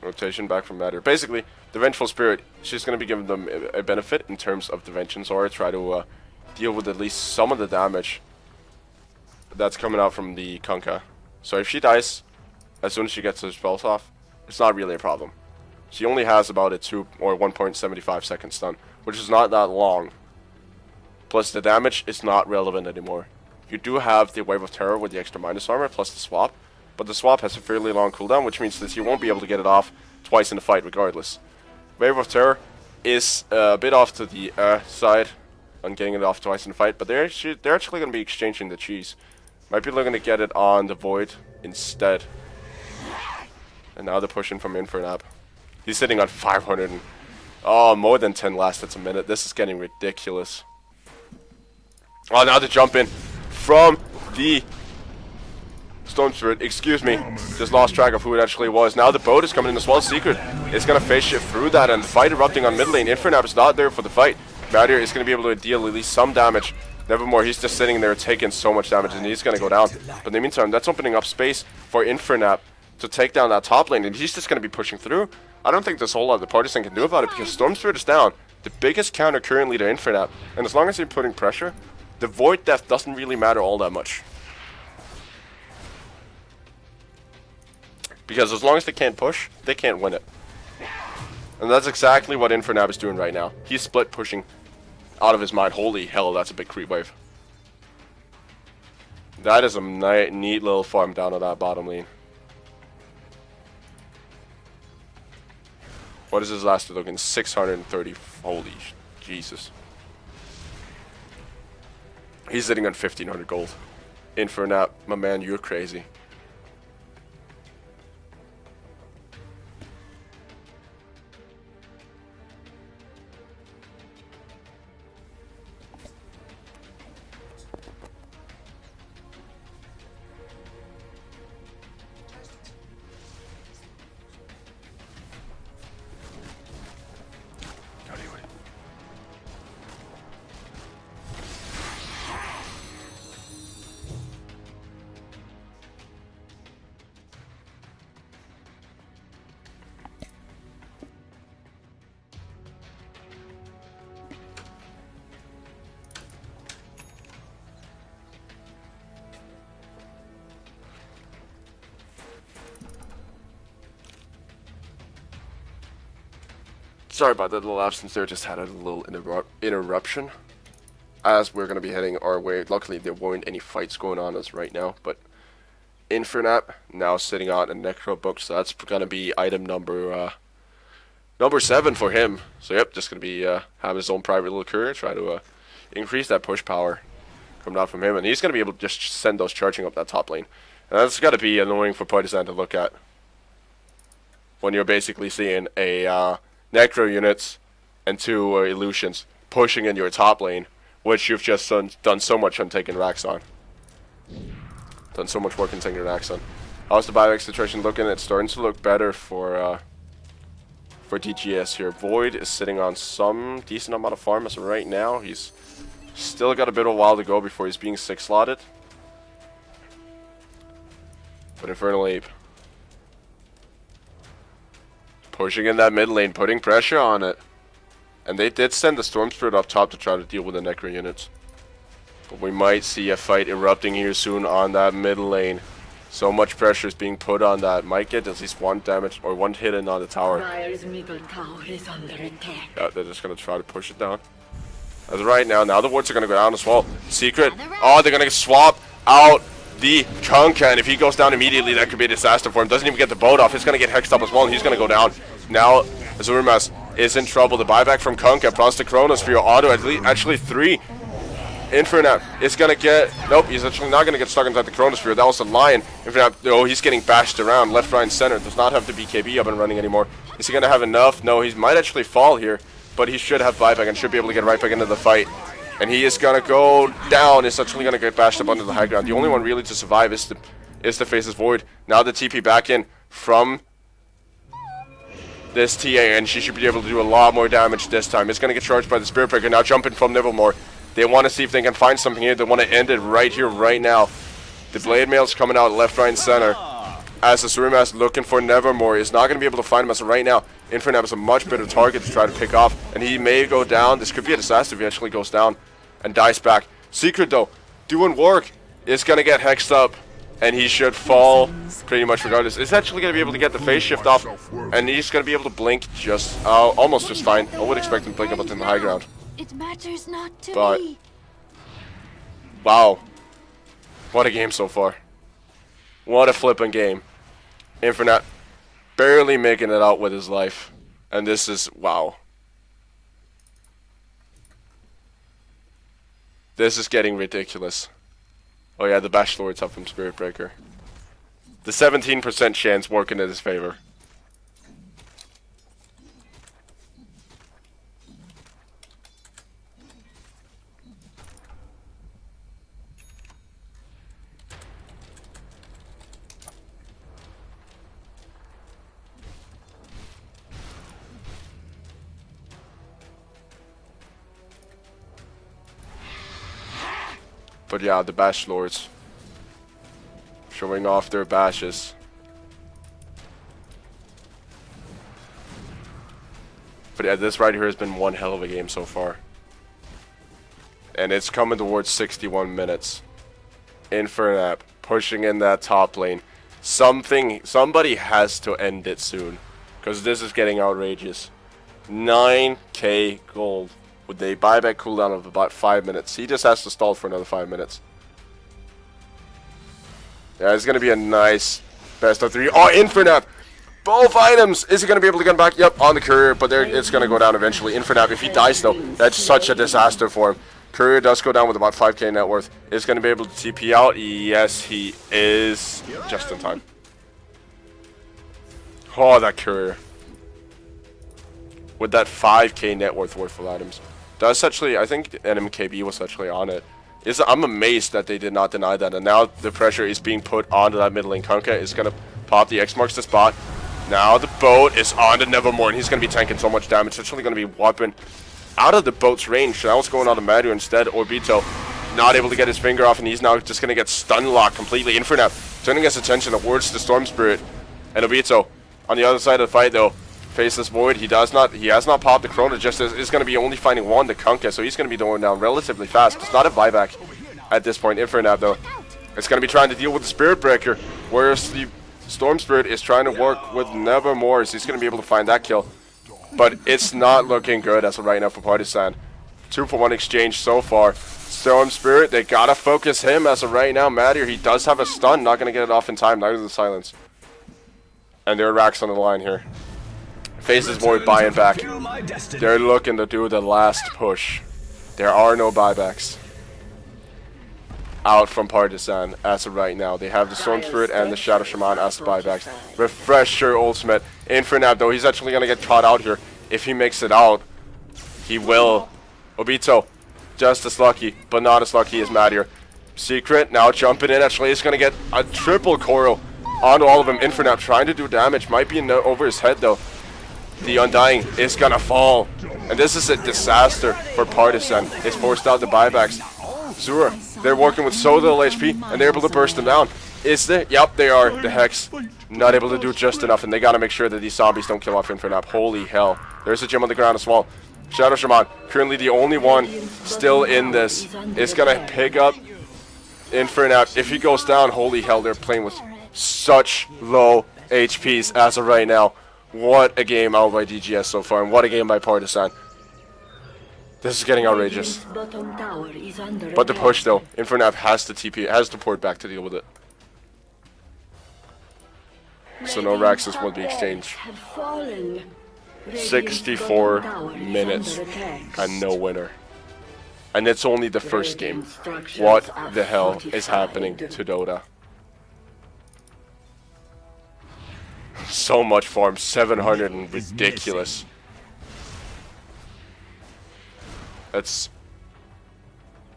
Speaker 1: Rotation back from Madir. Basically, the Vengeful Spirit, she's going to be giving them a benefit in terms of the Vengeance Aura. Try to deal with at least some of the damage that's coming out from the Kunkka. So if she dies, as soon as she gets her spells off, it's not really a problem. She only has about a 2 or 1.75 second stun, which is not that long. Plus the damage is not relevant anymore. You do have the Wave of Terror with the extra minus armor plus the swap, but the swap has a fairly long cooldown, which means that you won't be able to get it off twice in the fight regardless. Wave of Terror is a bit off to the side on getting it off twice in the fight, but they're actually going to be exchanging the cheese. Might be looking to get it on the Void instead. And now they're pushing from Infernape. He's sitting on 500 and, oh, more than 10 last hits a minute. This is getting ridiculous. Oh, now the jump in from the Storm Spirit. Excuse me. Just lost track of who it actually was. Now the boat is coming in as well. Secret is going to phase shift through that, and the fight erupting on mid lane. Infernape is not there for the fight. Madir is going to be able to deal at least some damage. Nevermore, he's just sitting there taking so much damage, and he's going to go down. But in the meantime, that's opening up space for Infernape to take down that top lane, and he's just going to be pushing through. I don't think there's a whole lot the Partizan can do about it, because Storm Spirit is down. The biggest counter currently to Infernape, and as long as you're putting pressure, the Void Death doesn't really matter all that much. Because as long as they can't push, they can't win it. And that's exactly what Infernape is doing right now. He's split pushing out of his mind. Holy hell, that's a big creep wave. That is a neat little farm down on that bottom lane. What is his last token? 630. Holy Jesus. He's sitting on 1,500 gold. Infernape, my man, you're crazy. Sorry about that little absence there, just had a little interruption. As we're going to be heading our way. Luckily, there weren't any fights going on as right now, but Infernap now sitting on a Necro book, so that's going to be item number 7 for him. So yep, just going to be having his own private little courier, try to increase that push power coming out from him, and he's going to be able to just send those charging up that top lane. And that's got to be annoying for Partizan to look at when you're basically seeing a Necro units and 2 Illusions pushing in your top lane, which you've just done so much on taking racks on. Done so much work in taking racks on. How's the buyback situation looking? It's starting to look better for DGS here. Void is sitting on some decent amount of farm as of right now. He's still got a bit of a while to go before he's being 6-slotted. But Infernal Ape pushing in that mid lane, putting pressure on it. And they did send the Storm Spirit up top to try to deal with the Necro units. But we might see a fight erupting here soon on that mid lane. So much pressure is being put on that. Might get at least 1 damage or 1 hit in on the tower.
Speaker 2: Dire's middle tower is under attack.
Speaker 1: Yeah, they're just going to try to push it down. As of right now, the wards are going to go down as well. Secret. Oh, they're going to swap out the Kunkka, and if he goes down immediately, that could be a disaster for him. Doesn't even get the boat off. He's going to get hexed up as well, and he's going to go down. Now, Azurimas is in trouble. The buyback from Kunkka plus the Chronosphere auto, actually 3. Infernap is going to get... Nope, he's actually not going to get stuck inside the Chronosphere. That was the Lion. Infernap, oh, he's getting bashed around. Left, right, and center. Does not have the BKB up and running anymore. Is he going to have enough? No, he might actually fall here, but he should have buyback and should be able to get right back into the fight. And he is going to go down. He's actually going to get bashed up under the high ground. The only one really to survive is the Faceless Void. Now the TP back in from this TA, and she should be able to do a lot more damage this time. It's going to get charged by the Spirit Breaker. Now jumping from Nevermore. They want to see if they can find something here. They want to end it right here, right now. The Blade Mail's coming out left, right, and center. As the Surimas looking for Nevermore is not going to be able to find him as of right now. Infernap is a much better target to try to pick off, and he may go down. This could be a disaster if he actually goes down and dies back. Secret, though, doing work, is going to get hexed up, and he should fall pretty much regardless. It's actually going to be able to get the phase shift off, and he's going to be able to blink just almost just fine. I would expect him to blink up in the high ground.
Speaker 5: It matters not to
Speaker 1: But
Speaker 5: me.
Speaker 1: wow, what a game so far. What a flipping game. Infernap barely making it out with his life, and this is wow. This is getting ridiculous. Oh yeah, the Bash Lords up from Spirit Breaker. The 17% chance working in his favor. But yeah, the Bash Lords showing off their bashes. But yeah, this right here has been one hell of a game so far. And it's coming towards 61 minutes. Infernap pushing in that top lane. Somebody has to end it soon, because this is getting outrageous. 9k gold. With a buyback cooldown of about 5 minutes. He just has to stall for another 5 minutes. Yeah, it's going to be a nice best of 3. Oh, Infernap! Both items! Is he going to be able to get him back? Yep, on the courier, but it's going to go down eventually. Infernap, if he dies though, that's such a disaster for him. Courier does go down with about 5k net worth. Is going to be able to TP out? Yes, he is. Just in time. Oh, that courier. With that 5k net worth worthful items. That's actually, I think NMKB was actually on it. I'm amazed that they did not deny that, and now the pressure is being put onto that mid lane. Kunkka is going to pop the X marks the spot. Now the boat is on to Nevermore, and he's going to be tanking so much damage. It's actually going to be whopping out of the boat's range. Now it's going on to Madu instead. Orbito not able to get his finger off, and he's now just going to get stun locked completely. Infernap turning his attention towards the Storm Spirit. And Obito on the other side of the fight, though, Faceless Void, he has not popped the Chrono, just as is going to be only finding one, the Kunkka, so he's going to be going down relatively fast. It's not a buyback at this point. Infernap, though, it's going to be trying to deal with the Spirit Breaker, whereas the Storm Spirit is trying to work with Nevermore, so he's going to be able to find that kill. but it's not looking good as of right now for Partizan. 2-for-1 exchange so far. Storm Spirit, they gotta focus him as of right now. Mattier, he does have a stun, not gonna get it off in time, neither the silence. And there are racks on the line here. Faces Void buying back. They're looking to do the last push. There are no buybacks out from Partizan as of right now. They have the Storm Spirit and the Shadow Shaman as buybacks. Refresher ultimate. Infernab though, he's actually gonna get caught out here. If he makes it out, he will. Obito, just as lucky, but not as lucky as Mattier. Secret now jumping in. Actually, he's gonna get a triple coral onto all of them. Infernab trying to do damage. Might be over his head though. The Undying is gonna fall. And this is a disaster for Partizan. It's forced out the buybacks. Zura, they're working with so little HP, and they're able to burst them down. Is there? Yep, they are. The Hex not able to do just enough, and they gotta make sure that these zombies don't kill off Infernab. Holy hell. There's a gem on the ground as well. Shadow Shaman, currently the only one still in this, is gonna pick up Infernab. If he goes down, holy hell, they're playing with such low HPs as of right now. What a game out by DGS so far, and what a game by Partizan. This is getting outrageous. But the push though, Infernab has to TP, has to port back to deal with it. So no Raxus won the exchange. 64 minutes and no winner. And it's only the first game. What the hell is happening to Dota? So much farm, 700 and ridiculous. That's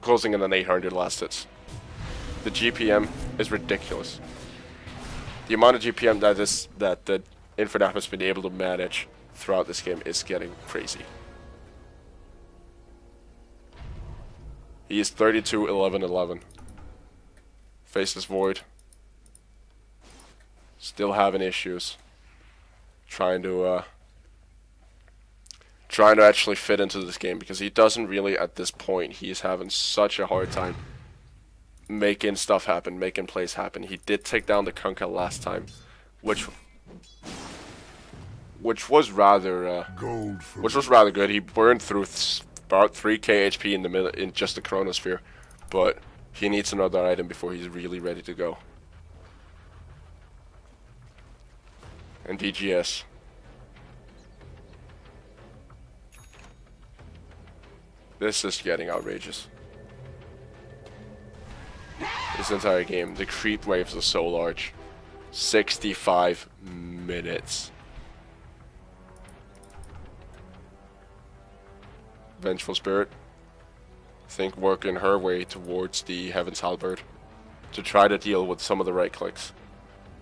Speaker 1: closing in on 800 last hits. The GPM is ridiculous. The amount of GPM that the Infernab has been able to manage throughout this game is getting crazy. He is 32, 11, 11. Faces Void. Still having issues. Trying to actually fit into this game, because he doesn't really, at this point, he's having such a hard time making stuff happen, making plays happen. He did take down the Kunkka last time, which was rather good. He burned through about 3k HP in the middle, in just the Chronosphere, but he needs another item before he's really ready to go. And DGS. This is getting outrageous. This entire game, the creep waves are so large. 65 minutes. Vengeful Spirit, I think, working her way towards the Heaven's Halberd to try to deal with some of the right clicks.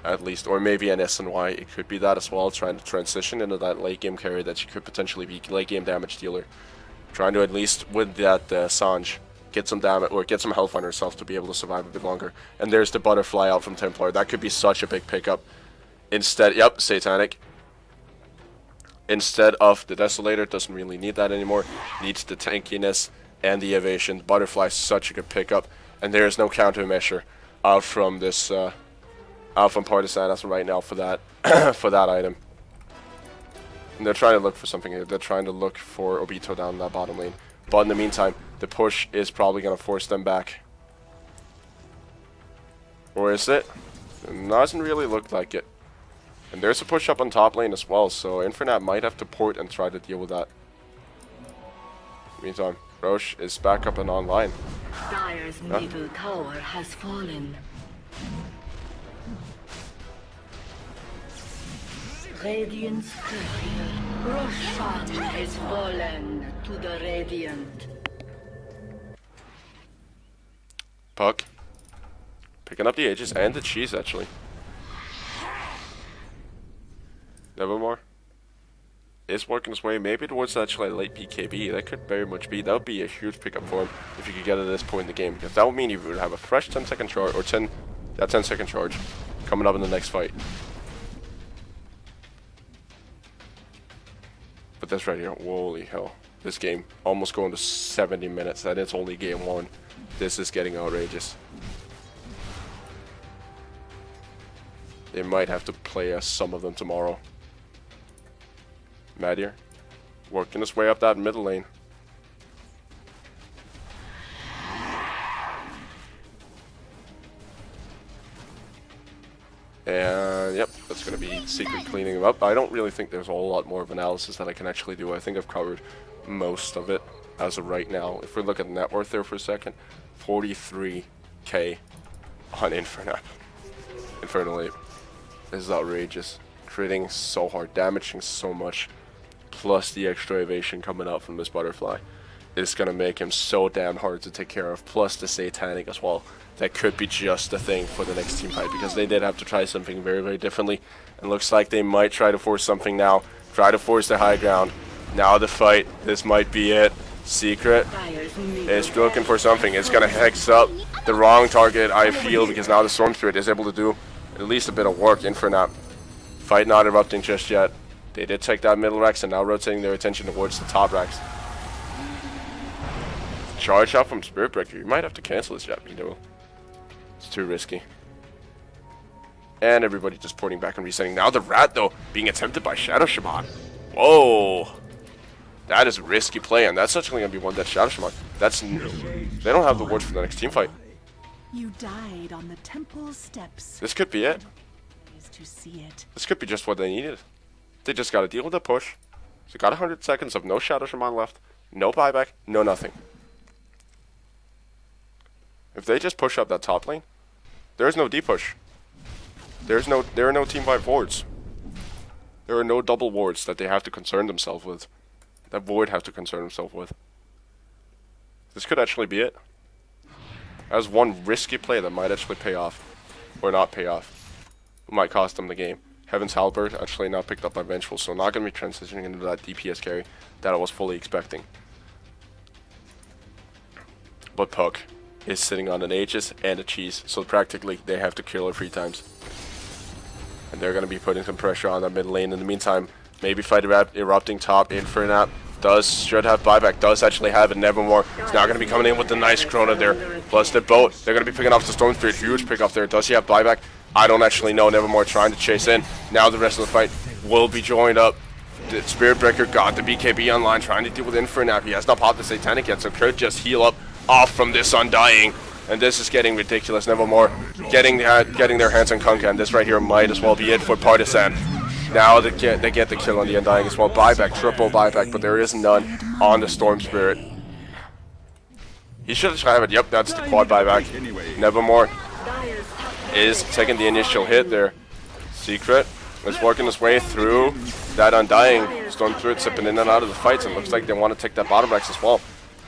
Speaker 1: At least, or maybe an SNY, it could be that as well, trying to transition into that late game carry that she could potentially be late game damage dealer. Trying to at least, with that Sanj, get some damage, or get some health on herself to be able to survive a bit longer. And there's the Butterfly out from Templar. That could be such a big pickup. Instead, yep, Satanic. Instead of the Desolator, doesn't really need that anymore. Needs the tankiness and the evasion. Butterfly is such a good pickup. And there is no countermeasure out from this, out from Partizan as of right now for that, for that item. And they're trying to look for something here. They're trying to look for Obito down that bottom lane. But in the meantime, the push is probably going to force them back. Or is it? It doesn't really look like it. And there's a push up on top lane as well, so Infernab might have to port and try to deal with that. Meantime, Roche is back up and online.
Speaker 2: Dire's middle tower has fallen. Radiant's courier, Roshan, has fallen to the Radiant.
Speaker 1: Puck. Picking up the Aegis and the cheese, actually. Nevermore is working his way maybe towards actually a late PKB. That could very much be. That would be a huge pickup for him if he could get it at this point in the game, because that would mean he would have a fresh 10-second charge, or 10-second charge coming up in the next fight. But that's right here. Holy hell. This game almost going to 70 minutes, and it's only game 1. This is getting outrageous. They might have to play us some of them tomorrow. Mattier, working his way up that middle lane. And yep, that's going to be secret cleaning him up. I don't really think there's a whole lot more of analysis that I can actually do. I think I've covered most of it as of right now. If we look at the net worth there for a second, 43k on Infernal 8. This is outrageous. Critting so hard, damaging so much, plus the extra evasion coming out from this butterfly. It's going to make him so damn hard to take care of, plus the satanic as well. That could be just a thing for the next team fight, because they did have to try something very, very differently. And looks like they might try to force something now. Try to force the high ground. Now the fight. This might be it. Secret is looking for something. It's going to hex up the wrong target, I feel, because now the Storm Spirit is able to do at least a bit of work. Infernal fight not erupting just yet. They did take that middle Rex and now rotating their attention towards the top Rex. Charge out from Spirit Breaker. You might have to cancel this jab, you know. It's too risky. And everybody just porting back and resetting. Now the Rat, though, being attempted by Shadow Shaman. Whoa! That is a risky play, and that's actually going to be one that Shadow Shaman. That's... They don't have the wards for the next team fight.
Speaker 3: You died on the temple steps.
Speaker 1: This could be it.
Speaker 3: To see it.
Speaker 1: This could be just what they needed. They just got to deal with the push. So got 100 seconds of no Shadow Shaman left. No buyback. No nothing. If they just push up that top lane, there is no D-push. There are no team fight wards. There are no double wards that they have to concern themselves with. That Void have to concern himself with. This could actually be it. As one risky play that might actually pay off. Or not pay off. It might cost them the game. Heaven's Halberd actually now picked up by Vengeful, so not going to be transitioning into that DPS carry that I was fully expecting. But Puck is sitting on an Aegis and a Cheese, so practically they have to kill her 3 times. And they're going to be putting some pressure on that mid lane. In the meantime, maybe fight erupting top. Infernal should have buyback, does actually have it. Nevermore is now going to be coming in with the nice Chrono there. Plus the boat, they're going to be picking off the Storm Spirit. Huge pick off there. Does he have buyback? I don't actually know. Nevermore trying to chase in. Now the rest of the fight will be joined up. The Spirit Breaker got the BKB online, trying to deal with Infernal. He has not popped the Satanic yet, so could just heal up off from this Undying. And this is getting ridiculous. Nevermore getting their hands on Kunkka, and this right here might as well be it for Partizan. Now they get the kill on the Undying as well. Buyback, triple buyback, but there is none on the Storm Spirit. He should have it. Yep, that's the quad buyback. Nevermore is taking the initial hit there. Secret is working his way through that Undying. Storm Spirit sipping in and out of the fights, and looks like they want to take that bottom Rex as well.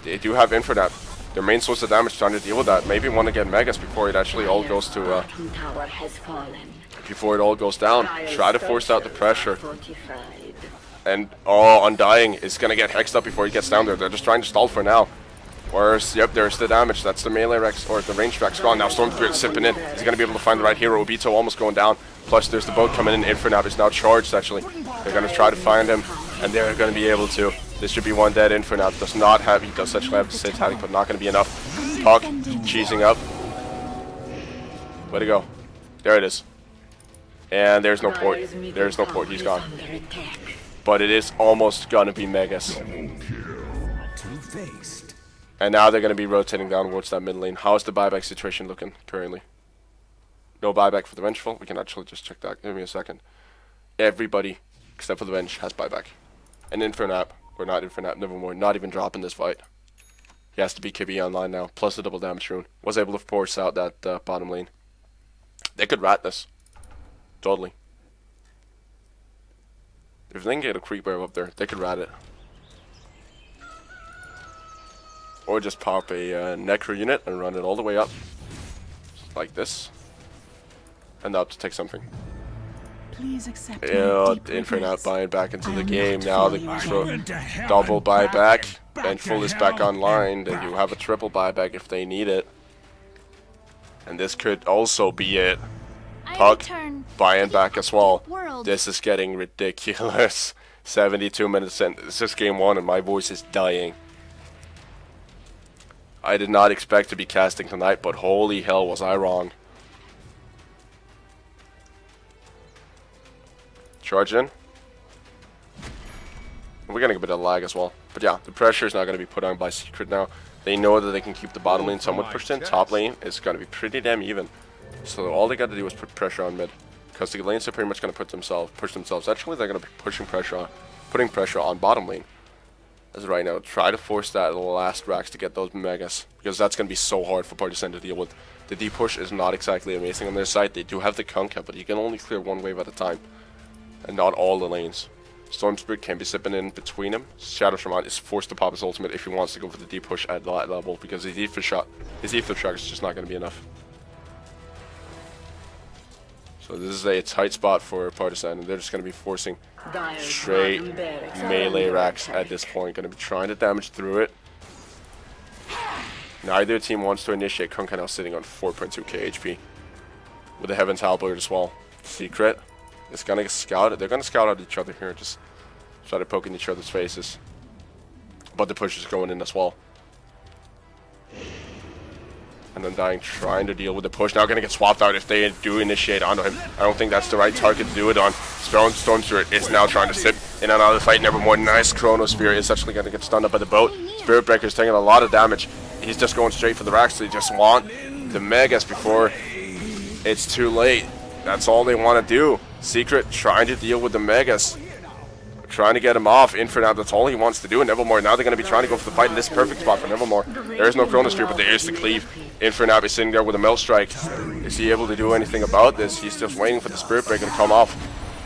Speaker 1: They do have Infernal. Their main source of damage, trying to deal with that. Maybe want to get Megas before it actually all goes to before it all goes down. Try to force out the pressure. And Undying is gonna get hexed up before he gets down there. They're just trying to stall for now. Whereas, yep, there's the damage. That's the melee Rex, or the range Rex gone. Now Storm Spirit sipping in. He's gonna be able to find the right hero. Obito almost going down. Plus there's the boat coming in. Infernal is now charged actually. They're gonna try to find him, and they're gonna be able to. This should be one dead. Infernal does not have, he does actually have the Satanic, but not gonna be enough. Puck cheesing up. Way to go. There it is. And there's no port. There's no port. He's gone. But it is almost gonna be Megas. And now they're gonna be rotating downwards that mid lane. How's the buyback situation looking currently? No buyback for the Vengeful. We can actually just check that. Give me a second. Everybody except for the Venge has buyback. And Infernal, or not Infernal, Nevermore, not even dropping this fight. He has to be KB online now, plus the double damage rune. Was able to force out that bottom lane. They could rat this. Totally. If they can get a creep wave up there, they could rat it. Or just pop a Necro unit and run it all the way up. Like this. And up to take something.
Speaker 3: Please accept
Speaker 1: Infernal buying back into the game. Now the double buyback. Vengeful is back online. Then you have a triple buyback if they need it. And this could also be it. Puck buying back as well. This is getting ridiculous. 72 minutes in. This is game 1 and my voice is dying. I did not expect to be casting tonight, but holy hell was I wrong. Charge in. We're getting a bit of lag as well. But yeah, the pressure is not going to be put on by Secret now. They know that they can keep the bottom lane somewhat pushed in. Top lane is going to be pretty damn even. So all they got to do is put pressure on mid. Because the lanes are pretty much going to push themselves. Actually, they're going to be putting pressure on bottom lane. As right now, try to force that last racks to get those megas. Because that's going to be so hard for Partizan to deal with. The D push is not exactly amazing on their side. They do have the Kunkka, but you can only clear one wave at a time. And not all the lanes. Storm Spirit can be sipping in between him. Shadow Shaman is forced to pop his ultimate if he wants to go for the deep push at that level, because his ether shock is just not going to be enough. So this is a tight spot for Partizan, and they're just going to be forcing straight melee racks at this point. Going to be trying to damage through it. Neither team wants to initiate. Kunkka now sitting on 4.2k HP with the Heaven's Halberd as well. Secret. It's gonna scout. They're gonna scout out each other here. Just started poking each other's faces. But the push is going in as well. And then Dying trying to deal with the push. Now gonna get swapped out if they do initiate onto him. I don't think that's the right target to do it on. Storm Spirit is now trying to sit in and out of the fight. Nevermore. Nice Chronosphere is actually gonna get stunned up by the boat. Spirit Breaker is taking a lot of damage. He's just going straight for the racks. They just want the megas before it's too late. That's all they want to do. Secret trying to deal with the megas. Trying to get him off. Inferno, that's all he wants to do. And Nevermore, now they're going to be trying to go for the fight in this perfect spot for Nevermore. There is no Chronosphere, but there is the cleave. Inferno is sitting there with a Melt Strike. Is he able to do anything about this? He's just waiting for the Spirit Breaker to come off.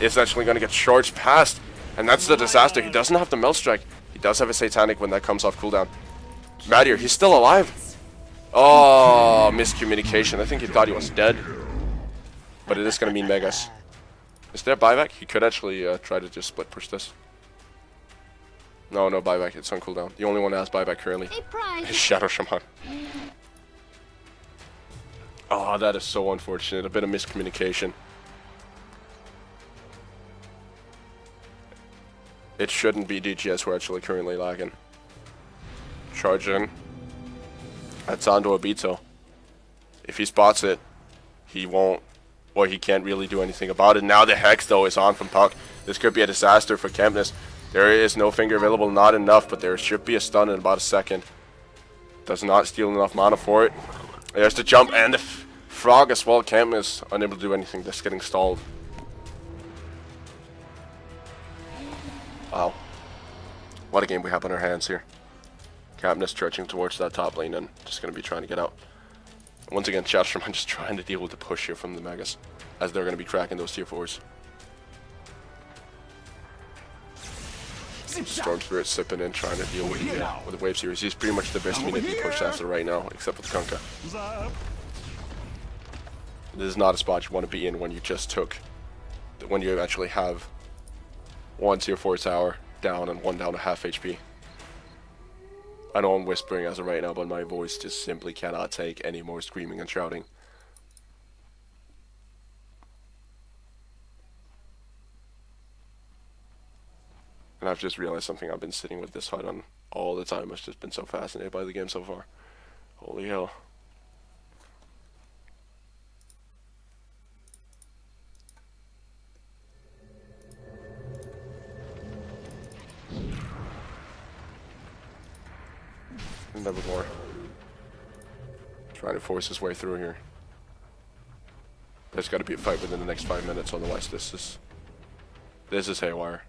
Speaker 1: It's actually going to get charged past. And that's the disaster. He doesn't have the Melt Strike. He does have a Satanic when that comes off cooldown. Mattier, he's still alive. Oh, miscommunication. I think he thought he was dead. But it is going to mean megas. Is there buyback? He could actually try to just split push this. No buyback. It's on cooldown. The only one that has buyback currently is Shadow Shaman. Oh, that is so unfortunate. A bit of miscommunication. It shouldn't be DGS who are actually currently lagging. Charge in. That's onto Obito. If he spots it, he won't. Or he can't really do anything about it. Now the Hex, though, is on from Puck. This could be a disaster for Kempness. There is no finger available, not enough, but there should be a stun in about a second. Does not steal enough mana for it. There's the jump and the frog as well. Kempness unable to do anything, just getting stalled. Wow. What a game we have on our hands here. Kempness stretching towards that top lane and just going to be trying to get out. Once again, Chatterman just trying to deal with the push here from the Megas, as they're going to be cracking those tier 4s. Storm Spirit sipping in, trying to deal with the wave series. He's pretty much the best unit he push after right now, except with Kunkka. This is not a spot you want to be in when you just took, when you actually have one tier 4 tower down and one down to half HP. I know I'm whispering as of right now, but my voice just simply cannot take any more screaming and shouting. And I've just realized something. I've been sitting with this HUD on all the time. I've just been so fascinated by the game so far. Holy hell. Nevermore. Trying to force his way through here. There's got to be a fight within the next 5 minutes, otherwise this is haywire.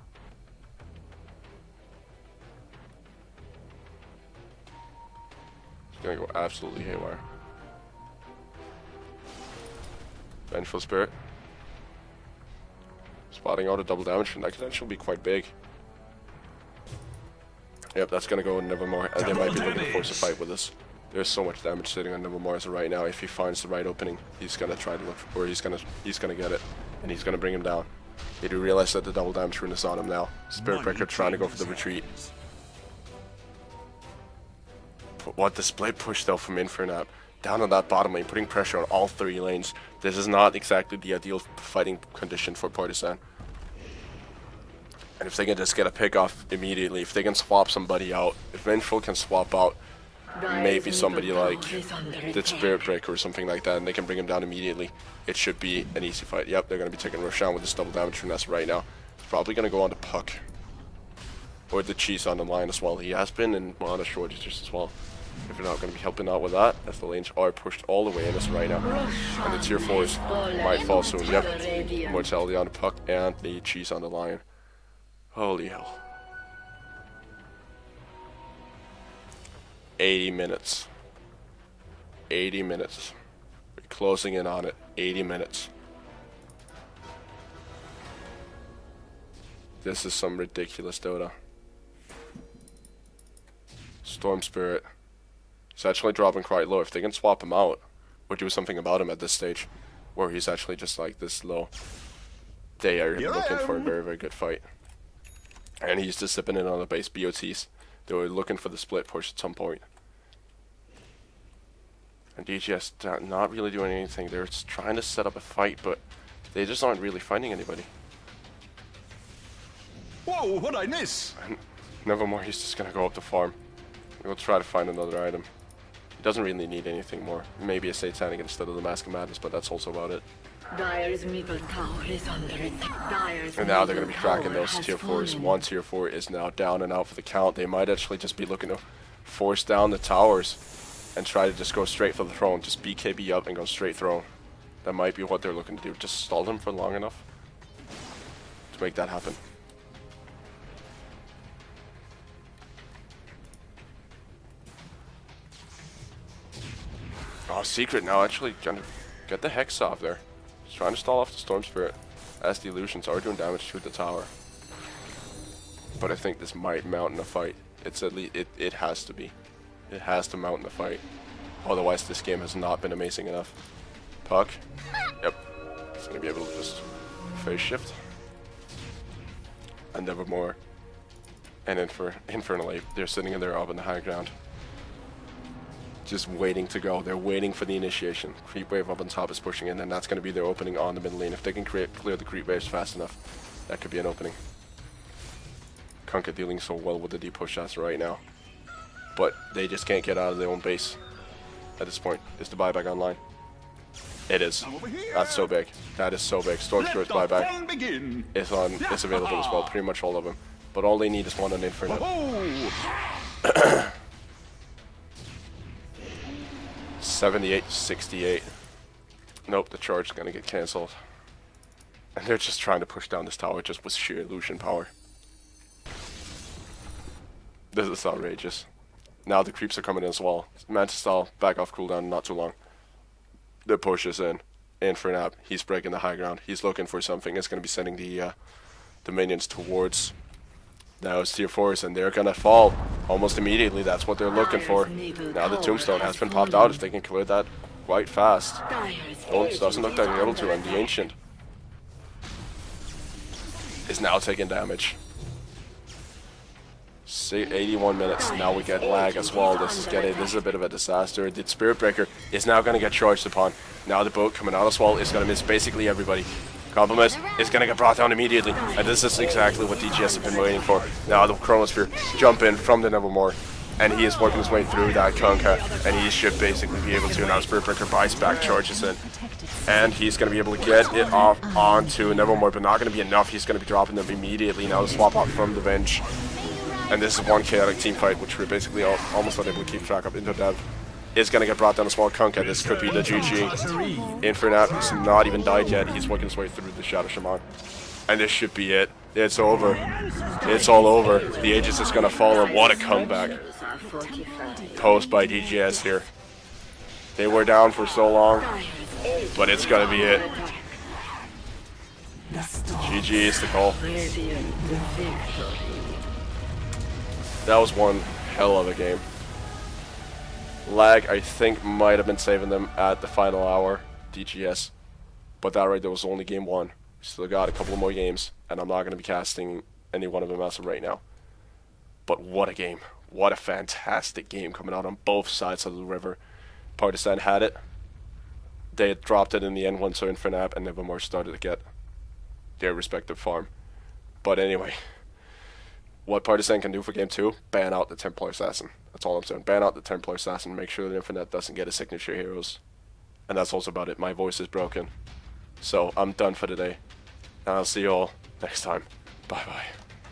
Speaker 1: It's gonna go absolutely haywire. Vengeful Spirit. Spotting out a double damage, and that could actually be quite big. Yep, that's gonna go in Nevermore, and they might be looking to force a fight with us. There's so much damage sitting on Nevermore as of right now. If he finds the right opening, he's gonna try to look for, or he's gonna get it, and he's gonna bring him down. They do realize that the double damage rune is on him now. Spirit Breaker trying to go for the retreat. But what the split push though from Inferno down on that bottom lane, putting pressure on all 3 lanes. This is not exactly the ideal fighting condition for Partizan. And if they can just get a pick off immediately, if they can swap somebody out, if Vengeful can swap out maybe somebody like the Spirit Breaker or something like that, and they can bring him down immediately, it should be an easy fight. Yep, they're going to be taking Roshan with this double damage from us right now. It's probably going to go on to Puck. or the cheese on the line as well. He has been in mana shortages as well. If you're not going to be helping out with that, as the lanes are pushed all the way in us right now. And the tier 4s might fall soon. Yep. Mortality on the puck and the cheese on the line. Holy hell. 80 minutes. 80 minutes. We're closing in on it. 80 minutes. This is some ridiculous Dota. Storm Spirit. He's actually dropping quite low. If they can swap him out, or do something about him at this stage, where he's actually just like this low, they are looking for a very, very good fight. And he's just sipping in on the base BOTs. They were looking for the split push at some point. And DGS not really doing anything. They're just trying to set up a fight, but they just aren't really finding anybody.
Speaker 4: Whoa, what'd I miss?
Speaker 1: And Nevermore, he's just gonna go up the farm. We'll try to find another item. He doesn't really need anything more. Maybe a Satanic instead of the Mask of Madness, but that's also about it.
Speaker 2: Dire's middle tower is under attack.
Speaker 1: And now they're going to be cracking those tier 4s. One tier 4 is now down and out for the count. They might actually just be looking to force down the towers and try to just go straight for the throne. Just BKB up and go straight throne. That might be what they're looking to do. Just stall them for long enough to make that happen. Oh, Secret now actually gonna get the Hex off there. He's trying to stall off the Storm Spirit as the illusions are doing damage to the tower. But I think this might mount in a fight. It's at least it has to be. It has to mount in a fight. Otherwise this game has not been amazing enough. Puck. Yep. He's gonna be able to just phase shift. And Nevermore. And Infernal Ape. They're sitting in there up on the high ground. Just waiting to go. They're waiting for the initiation. Creep wave up on top is pushing in, and that's going to be their opening on the mid lane. If they can clear the creep waves fast enough, that could be an opening. Kunkka dealing so well with the deep push shots right now. But they just can't get out of their own base at this point. Is the buyback online? It is. That's so big. That is so big. Storm Spirit's buyback is on. It's available as well. Pretty much all of them. But all they need is one on Inferno. 78-68. Nope, the charge is gonna get cancelled. And they're just trying to push down this tower just with sheer illusion power. This is outrageous. Now the creeps are coming in as well. Mantis style, back off cooldown, not too long. The push is in for an app. He's breaking the high ground. He's looking for something. It's gonna be sending the minions towards those tier 4s, and they're gonna fall almost immediately. That's what they're looking for. Now the tombstone has been popped out. If they can clear that quite fast. Doesn't look like they're able to, and the ancient is now taking damage. 81 minutes. Now we get lag as well. This is a bit of a disaster. The Spirit Breaker is now gonna get charged upon. Now the boat coming out as well is gonna miss basically everybody. Compromise is going to get brought down immediately, and this is exactly what DGS have been waiting for. Now the Chronosphere jump in from the Nevermore, and he is working his way through that Kunkka, and he should basically be able to. Now Spirit Breaker bites back, charges in, and he's going to be able to get it off onto Nevermore, but not going to be enough. He's going to be dropping them immediately. Now the swap out from the bench, and this is one chaotic team fight, which we're basically almost not able to keep track of. Into Dev is going to get brought down a small Kunkka. This could be the GG. Infernat has not even died yet. He's working his way through the Shadow Shaman. And this should be it. It's over. It's all over. The Aegis is going to fall, and what a comeback. Post by DGS here. They were down for so long, but it's going to be it. GG is the call. That was one hell of a game. Lag, I think, might have been saving them at the final hour, DGS. But that right there was only game 1. We still got a couple more games, and I'm not going to be casting any one of them as of right now. But what a game. What a fantastic game coming out on both sides of the river. Partizan had it. They had dropped it in the end once Infernap and Nevermore started to get their respective farm. But anyway, what Partizan can do for game 2, ban out the Templar Assassin. That's all I'm saying. Ban out the Templar Assassin. Make sure that Infinite doesn't get his signature heroes. And that's also about it. My voice is broken. So I'm done for today. And I'll see you all next time. Bye bye.